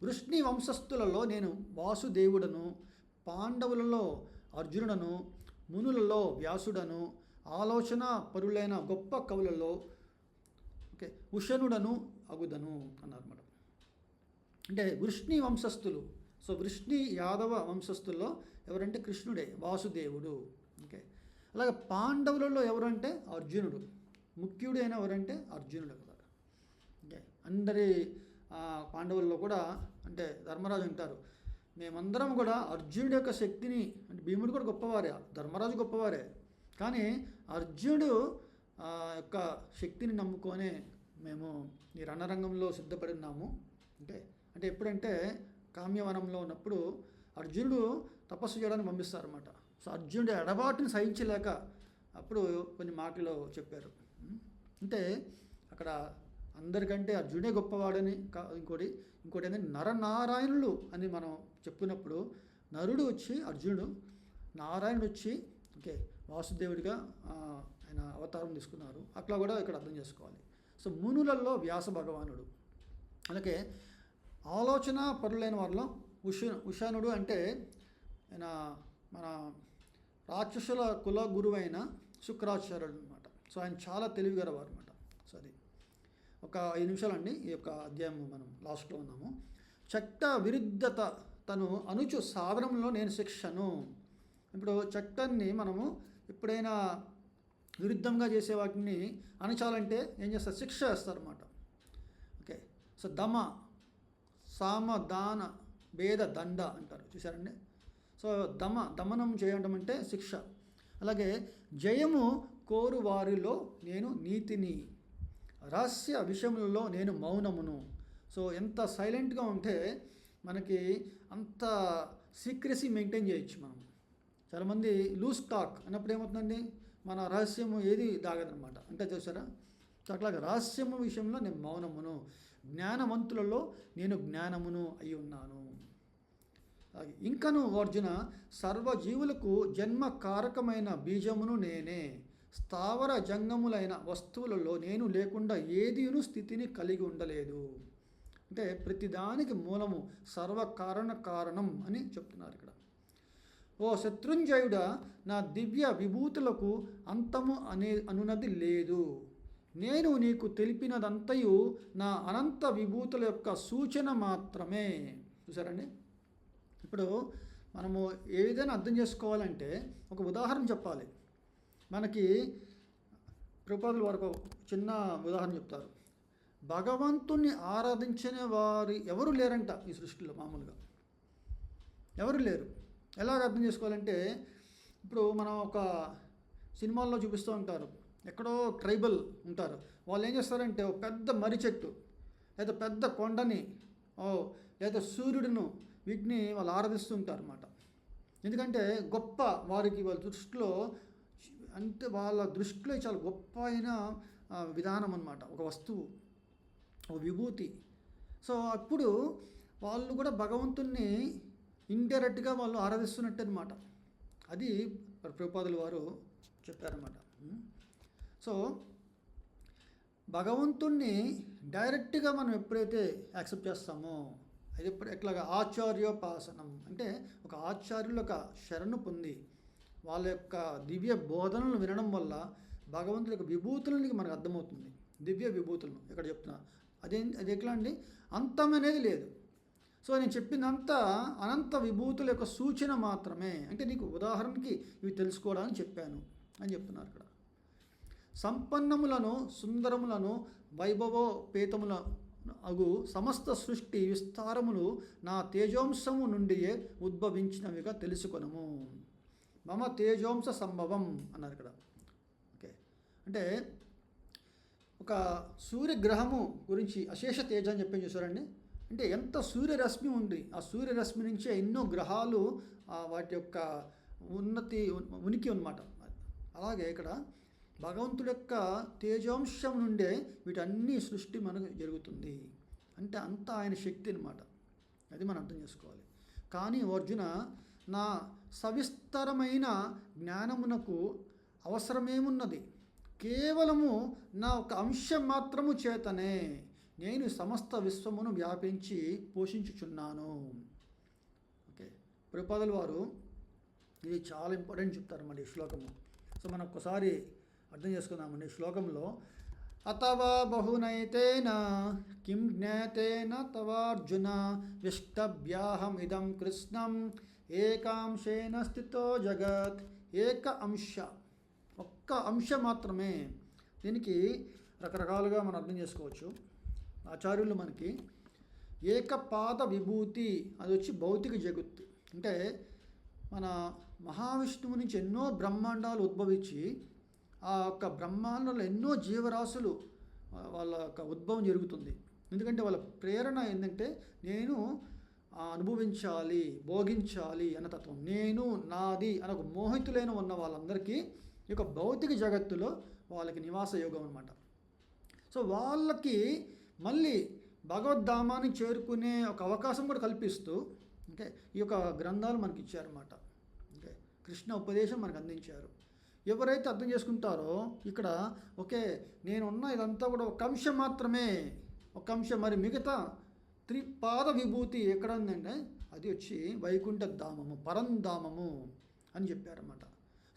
వృష్ణి వంశస్థులలో నేను వాసుదేవుడను, పాండవులలో అర్జునుడను, మునులలో వ్యాసుడను, ఆలోచన పరులైన గొప్ప కవులలో ఓకే ఉషనుడను అగుదను అన్నారన్నమాట. అంటే వృష్ణి వంశస్థులు. సో వృష్ణి యాదవ వంశస్థుల్లో ఎవరంటే కృష్ణుడే, వాసుదేవుడు. ఓకే, అలాగే పాండవులలో ఎవరంటే అర్జునుడు. ముఖ్యుడు అయిన ఎవరంటే అర్జునుడు కదా. ఓకే, అందరి పాండవుల్లో కూడా అంటే ధర్మరాజు అంటారు, మేమందరం కూడా అర్జునుడి యొక్క శక్తిని, అంటే భీముడు కూడా గొప్పవారే, ధర్మరాజు గొప్పవారే, కానీ అర్జునుడు యొక్క శక్తిని నమ్ముకొనే మేము ఈ రణరంగంలో సిద్ధపడి ఉన్నాము. అంటే ఎప్పుడంటే కామ్యవనంలో ఉన్నప్పుడు అర్జునుడు తపస్సు చేయడానికి పంపిస్తారన్నమాట. సో అర్జునుడి ఎడబాటుని సహించలేక అప్పుడు కొన్ని మాటలు చెప్పారు. అంటే అక్కడ అందరికంటే అర్జునుడే గొప్పవాడని ఇంకోటి ఏంటంటే నరనారాయణులు అని మనం చెప్పుకున్నప్పుడు నరుడు వచ్చి అర్జునుడు, నారాయణుడు వచ్చి ఓకే వాసుదేవుడిగా ఆయన అవతారం తీసుకున్నారు. అట్లా కూడా ఇక్కడ అర్థం చేసుకోవాలి. సో మునులలో వ్యాస భగవానుడు. అలాగే ఆలోచన పరులైన వారిలో ఉషానుడు అంటే ఆయన మన రాక్షసుల కుల గురువు అయిన శుక్రాచార్యుడు అనమాట. సో ఆయన చాలా తెలివిగలవారు అనమాట. సో అది ఒక 5 నిమిషాలండి. ఈ యొక్క అధ్యాయం మనం లాస్ట్లో ఉన్నాము. చట్ట విరుద్ధత తను అనుచు సాధనంలో నేను శిక్షను. ఇప్పుడు చట్టాన్ని మనము ఎప్పుడైనా విరుద్ధంగా చేసే వాటిని అణచాలంటే ఏం చేస్తారు? శిక్ష వేస్తారన్నమాట. ఓకే, సో దమ, సామ, దాన, భేద, దండ అంటారు. చూసారండి. సో దమనం చేయడం అంటే శిక్ష. అలాగే జయము కోరు వారిలో నేను నీతిని, రహస్య విషయంలో నేను మౌనమును. సో ఎంత సైలెంట్గా ఉంటే మనకి అంత సీక్రెసీ మెయింటైన్ చేయొచ్చు మనం. చాలామంది లూజ్ టాక్ అన్నప్పుడు ఏమవుతుందండి, మన రహస్యము ఏది దాగదనమాట. అంటే చూసారా, సో అట్లాగే రహస్యము విషయంలో నేను మౌనమును, జ్ఞానవంతులలో నేను జ్ఞానమును అయి ఉన్నాను. ఇంకను అర్జున, సర్వజీవులకు జన్మ కారకమైన బీజమును నేనే, స్థావర జంగములైన వస్తువులలో నేను లేకుండా ఏదీను స్థితిని కలిగి ఉండలేదు. అంటే ప్రతిదానికి మూలము కారణం అని చెప్తున్నారు ఇక్కడ. ఓ శత్రుంజయుడా, నా దివ్య విభూతులకు అంతము అనునది లేదు. నేను నీకు తెలిపినదంతయు నా అనంత విభూతుల యొక్క సూచన మాత్రమే. చూసారండి, ఇప్పుడు మనము ఏదైనా అర్థం చేసుకోవాలంటే ఒక ఉదాహరణ చెప్పాలి. మనకి ప్రభుపాదుల వారు ఒక చిన్న ఉదాహరణ చెప్తారు. భగవంతుణ్ణి ఆరాధించని వారు ఎవరు లేరంట ఈ సృష్టిలో. మామూలుగా ఎవరు లేరు. ఎలాగ అర్థం చేసుకోవాలంటే, ఇప్పుడు మనం ఒక సినిమాల్లో చూపిస్తూ ఉంటారు, ఎక్కడో ట్రైబల్ ఉంటారు, వాళ్ళు ఏం చేస్తారంటే ఒక పెద్ద మర్రి చెట్టు లేదా పెద్ద కొండని లేదా సూర్యుడును వీటిని వాళ్ళు ఆరాధిస్తూ ఉంటారు అన్నమాట. ఎందుకంటే గొప్ప వారికి వాళ్ళ దృష్టిలో, అంటే వాళ్ళ దృష్టిలో చాలా గొప్ప అయిన విధానం అన్నమాట, ఒక వస్తువు, ఒక విభూతి. సో అప్పుడు వాళ్ళు కూడా భగవంతుణ్ణి ఇండైరెక్ట్గా వాళ్ళు ఆరాధిస్తున్నట్టు అనమాట. అది ప్రభుపాదుల వారు చెప్పారన్నమాట. సో భగవంతుణ్ణి డైరెక్ట్గా మనం ఎప్పుడైతే యాక్సెప్ట్ చేస్తామో, అది ఎట్లాగా ఆచార్యోపాసనం అంటే ఒక ఆచార్యుల యొక్క శరణు పొంది వాళ్ళ యొక్క దివ్య బోధనలను వినడం వల్ల భగవంతుడి యొక్క విభూతులకి మనకు అర్థమవుతుంది. దివ్య విభూతులను ఇక్కడ చెప్తున్నా. అది ఎట్లా అండి, అంతం అనేది లేదు. సో నేను చెప్పిందంతా అనంత విభూతుల యొక్క సూచన మాత్రమే. అంటే నీకు ఉదాహరణకి ఇవి తెలుసుకోవడానికి చెప్పాను అని చెప్తున్నారు ఇక్కడ. సంపన్నములను సుందరములను వైభవోపేతముల అగు సమస్త సృష్టి విస్తారములు నా తేజోంశము నుండియే ఉద్భవించినవిగా తెలుసుకొనము. మమ తేజోంశ సంభవం అన్నారు ఇక్కడ. ఓకే, అంటే ఒక సూర్యగ్రహము గురించి అశేష తేజ అని చెప్పి చూసారండి. అంటే ఎంత సూర్యరశ్మి ఉంది, ఆ సూర్యరశ్మి నుంచే ఎన్నో గ్రహాలు వాటి యొక్క ఉనికి అన్నమాట. అలాగే ఇక్కడ భగవంతుడి యొక్క తేజోంశం నుండే వీటన్ని సృష్టి మనకు జరుగుతుంది. అంటే అంతా ఆయన శక్తి అన్నమాట. అది మనం అర్థం చేసుకోవాలి. కానీ అర్జున, నా సవిస్తరమైన జ్ఞానమునకు అవసరమేమున్నది? కేవలము నా ఒక అంశం మాత్రము చేతనే నేను సమస్త విశ్వమును వ్యాపించి పోషించుచున్నాను. ఓకే, ప్రభుపాదుల వారు ఇది చాలా ఇంపార్టెంట్ చెప్తారన్నమాట ఈ శ్లోకము. సో మనం ఒక్కసారి అర్థం చేసుకుందామండి. ఈ శ్లోకంలో అథవా బహునైతేన కిం జ్ఞాతేన తవార్జున విష్టభ్యాహం ఇదం కృష్ణం ఏకాంశేన స్థితో జగత్. ఏక అంశ, ఒక్క అంశ మాత్రమే. దీనికి రకరకాలుగా మనం అర్థం చేసుకోవచ్చు. ఆచార్యులు మనకి ఏకపాద విభూతి, అది వచ్చి భౌతిక జగత్తు. అంటే మన మహావిష్ణువు నుంచి ఎన్నో బ్రహ్మాండాలు ఉద్భవించి ఆ యొక్క బ్రహ్మాండంలో ఎన్నో జీవరాశులు వాళ్ళ యొక్క ఉద్భవం జరుగుతుంది. ఎందుకంటే వాళ్ళ ప్రేరణ ఏంటంటే నేను అనుభవించాలి, భోగించాలి అన్న తత్వం. నేను నాది అనే ఒక మోహితులైన ఉన్న వాళ్ళందరికీ ఈ యొక్క భౌతిక జగత్తులో వాళ్ళకి నివాస యోగం అనమాట. సో వాళ్ళకి మళ్ళీ భగవద్ధామాన్ని చేరుకునే ఒక అవకాశం కూడా కల్పిస్తూ ఓకే ఈ యొక్క గ్రంథాలు మనకి ఇచ్చారన్నమాట. ఓకే, కృష్ణ ఉపదేశం మనకు అందించారు. ఎవరైతే అర్థం చేసుకుంటారో ఇక్కడ ఓకే నేనున్న ఇదంతా కూడా ఒక అంశం మాత్రమే, ఒక అంశం. మరి మిగతా త్రిపాద విభూతి ఎక్కడ ఉందంటే అది వచ్చి వైకుంఠ ధామము, పరంధామము అని చెప్పారన్నమాట.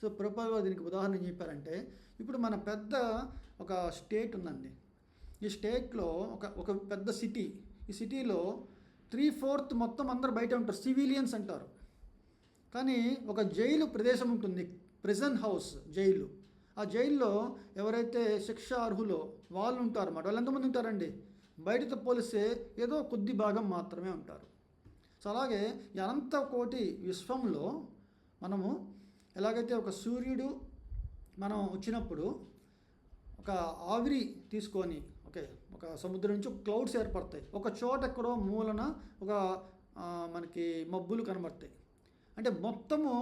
సో ప్రభుపాదులు దీనికి ఉదాహరణ ఏం చెప్పారంటే, ఇప్పుడు మన పెద్ద ఒక స్టేట్ ఉందండి. ఈ స్టేట్లో ఒక పెద్ద సిటీ. ఈ సిటీలో 3/4 మొత్తం అందరు బయట ఉంటారు, సివిలియన్స్ అంటారు. కానీ ఒక జైలు ప్రదేశం ఉంటుంది, ప్రిజన్ హౌస్, జైలు. ఆ జైల్లో ఎవరైతే శిక్ష అర్హులో వాళ్ళు ఉంటారు అన్నమాట. వాళ్ళు ఎంతమంది ఉంటారండి? బయటతో పోలిస్తే ఏదో కొద్ది భాగం మాత్రమే ఉంటారు. సో అలాగే ఈ అనంత కోటి విశ్వంలో మనము ఎలాగైతే ఒక సూర్యుడు మనం వచ్చినప్పుడు ఒక ఆవిరి తీసుకొని ఒక సముద్రం నుంచి క్లౌడ్స్ ఏర్పడతాయి. ఒక చోట ఎక్కడో మూలన ఒక మనకి మబ్బులు కనబడతాయి. అంటే మొత్తము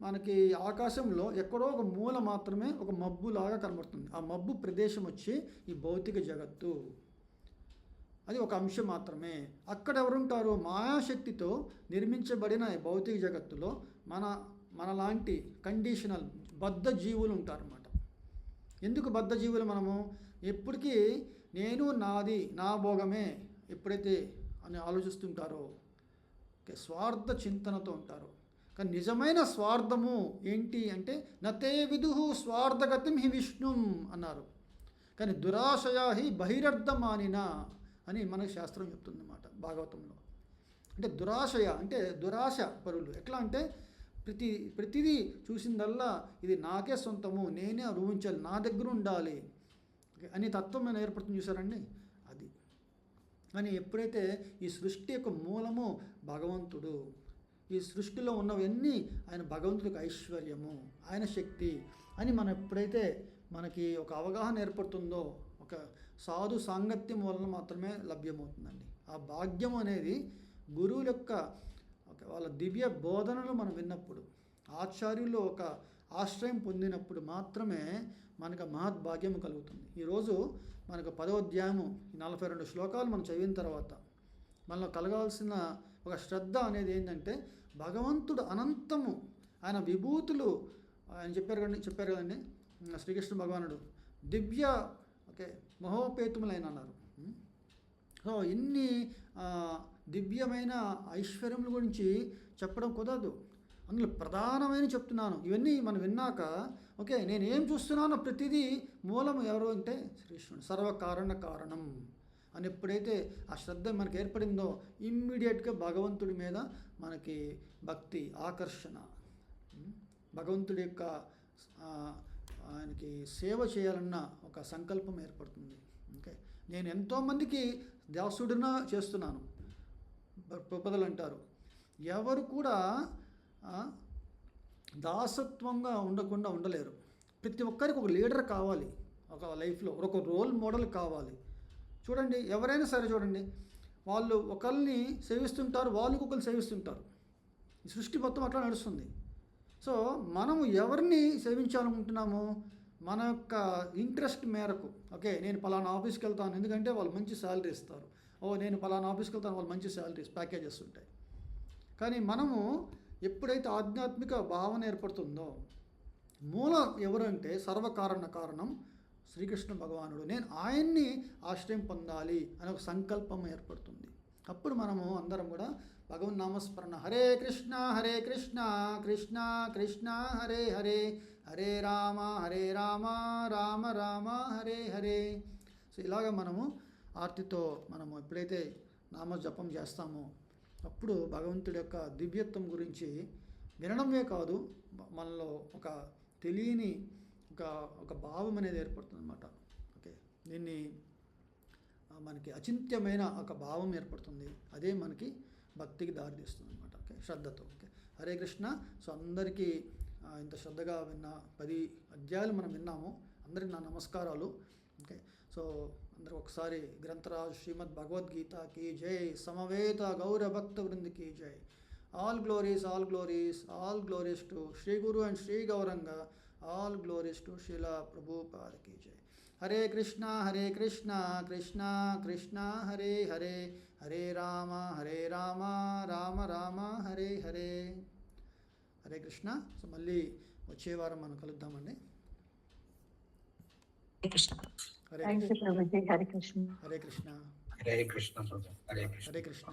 మనకి ఆకాశంలో ఎక్కడో ఒక మూల మాత్రమే ఒక మబ్బులాగా కనబడుతుంది. ఆ మబ్బు ప్రదేశం వచ్చి ఈ భౌతిక జగత్తు, అది ఒక అంశం మాత్రమే. అక్కడ ఎవరుంటారు? మాయాశక్తితో నిర్మించబడిన ఈ భౌతిక జగత్తులో మనలాంటి కండిషనల్ బద్ధ జీవులు ఉంటారన్నమాట. ఎందుకు బద్ధ జీవులు? మనము ఎప్పటికీ నేను నాది నా భోగమే ఎప్పుడైతే అని ఆలోచిస్తుంటారో స్వార్థ చింతనతో ఉంటారో. కానీ నిజమైన స్వార్థము ఏంటి అంటే నతే విదుహు స్వార్థగతిం హి విష్ణుం అన్నారు. కానీ దురాశయా హి బహిరర్థమానిన అని మనకు శాస్త్రం చెప్తుంది అన్నమాట భాగవతంలో. అంటే దురాశయ అంటే దురాశ పరులు. ఎట్లా అంటే ప్రతిదీ చూసిందల్లా ఇది నాకే సొంతము, నేనే అనుభవించాలి, నా దగ్గర ఉండాలి అని తత్వం ఏర్పడుతుంది. చూసారండి, అది అని ఎప్పుడైతే ఈ సృష్టి యొక్క మూలము భగవంతుడు, ఈ సృష్టిలో ఉన్నవన్నీ ఆయన భగవంతుడికి ఐశ్వర్యము, ఆయన శక్తి అని మనం ఎప్పుడైతే మనకి ఒక అవగాహన ఏర్పడుతుందో, ఒక సాధు సాంగత్యం వలన మాత్రమే లభ్యమవుతుందండి. ఆ భాగ్యం అనేది గురువుల యొక్క వాళ్ళ దివ్య బోధనలు మనం విన్నప్పుడు, ఆచార్యులు ఒక ఆశ్రయం పొందినప్పుడు మాత్రమే మనకు మహద్భాగ్యం కలుగుతుంది. ఈరోజు మనకు 10వ అధ్యాయము 42 శ్లోకాలు మనం చదివిన తర్వాత మనలో కలగాల్సిన ఒక శ్రద్ధ అనేది ఏంటంటే, భగవంతుడు అనంతము, ఆయన విభూతులు ఆయన చెప్పారు కదండి శ్రీకృష్ణ భగవానుడు దివ్య మహోపేతములైన అన్నారు. సో ఇన్ని దివ్యమైన ఐశ్వర్యముల గురించి చెప్పడం కుదరదు, అందులో ప్రధానమైన చెప్తున్నాను. ఇవన్నీ మనం విన్నాక నేను ఏం చూస్తున్నానో ప్రతిదీ మూలం ఎవరు అంటే శ్రీకృష్ణుడు, సర్వకారణ కారణం అని ఎప్పుడైతే ఆ శ్రద్ధ మనకు ఏర్పడిందో ఇమ్మీడియట్గా భగవంతుడి మీద మనకి భక్తి, ఆకర్షణ, భగవంతుడి యొక్క ఆయనకి సేవ చేయాలన్న ఒక సంకల్పం ఏర్పడుతుంది. నేను ఎంతోమందికి దాసుడిన చేస్తున్నాను. ప్రపదలు అంటారు, ఎవరు కూడా దాసత్వంగా ఉండకుండా ఉండలేరు. ప్రతి ఒక్కరికి ఒక లీడర్ కావాలి, ఒక లైఫ్లో ఒక రోల్ మోడల్ కావాలి. చూడండి, ఎవరైనా సరే చూడండి, వాళ్ళు ఒకరిని సేవిస్తుంటారు, వాళ్ళకి ఒకరిని సేవిస్తుంటారు. ఈ సృష్టి మొత్తం అట్లా నడుస్తుంది. సో మనము ఎవరిని సేవించాలనుకుంటున్నాము, మన యొక్క ఇంట్రెస్ట్ మేరకు. నేను పలానా ఆఫీస్కి వెళ్తాను ఎందుకంటే వాళ్ళు మంచి శాలరీ ఇస్తారు, నేను పలానా ఆఫీస్కి వెళ్తాను వాళ్ళు మంచి శాలరీస్ ప్యాకేజెస్ ఉంటాయి. కానీ మనము ఎప్పుడైతే ఆధ్యాత్మిక భావన ఏర్పడుతుందో, మూలం ఎవరంటే సర్వకారణ కారణం శ్రీకృష్ణ భగవానుడు, నేను ఆయన్ని ఆశ్రయం పొందాలి అనే ఒక సంకల్పం ఏర్పడుతుంది. అప్పుడు మనము అందరం కూడా భగవన్ నామస్మరణ, హరే కృష్ణ కృష్ణ కృష్ణ హరే హరే, హరే రామ రామ రామ హరే హరే. సో ఇలాగ మనము ఆర్తితో మనము ఎప్పుడైతే నామ జపం చేస్తామో అప్పుడు భగవంతుడి యొక్క దివ్యత్వం గురించి వినడమే కాదు, మనలో ఒక తెలియని ఒక భావం అనేది ఏర్పడుతుంది అన్నమాట. దీన్ని మనకి అచింత్యమైన ఒక భావం ఏర్పడుతుంది, అదే మనకి భక్తికి దారితీస్తుంది అనమాట. శ్రద్ధతో. హరే కృష్ణ. సో అందరికీ ఇంత శ్రద్ధగా విన్న 10 అధ్యాయాలు మనం విన్నాము. అందరికి నా నమస్కారాలు. సో అందరూ ఒకసారి గ్రంథరాజ్ శ్రీమద్ భగవద్గీతకి జై, సమవేత గౌర భక్త వృందికి జై. All glories to Shri guru and Shri Gauranga. All glories to Srila ప్రభుపాదకి జై. హరే కృష్ణ కృష్ణ కృష్ణ హరే హరే, హరే రామ రామ రామ హరే హరే. హరే కృష్ణ. సో మళ్ళీ వచ్చే వారం మనం కలుద్దామండి. హరే కృష్ణ. హరే కృష్ణ. హరే కృష్ణ. హరే కృష్ణ. హరే కృష్ణ. హరే కృష్ణ.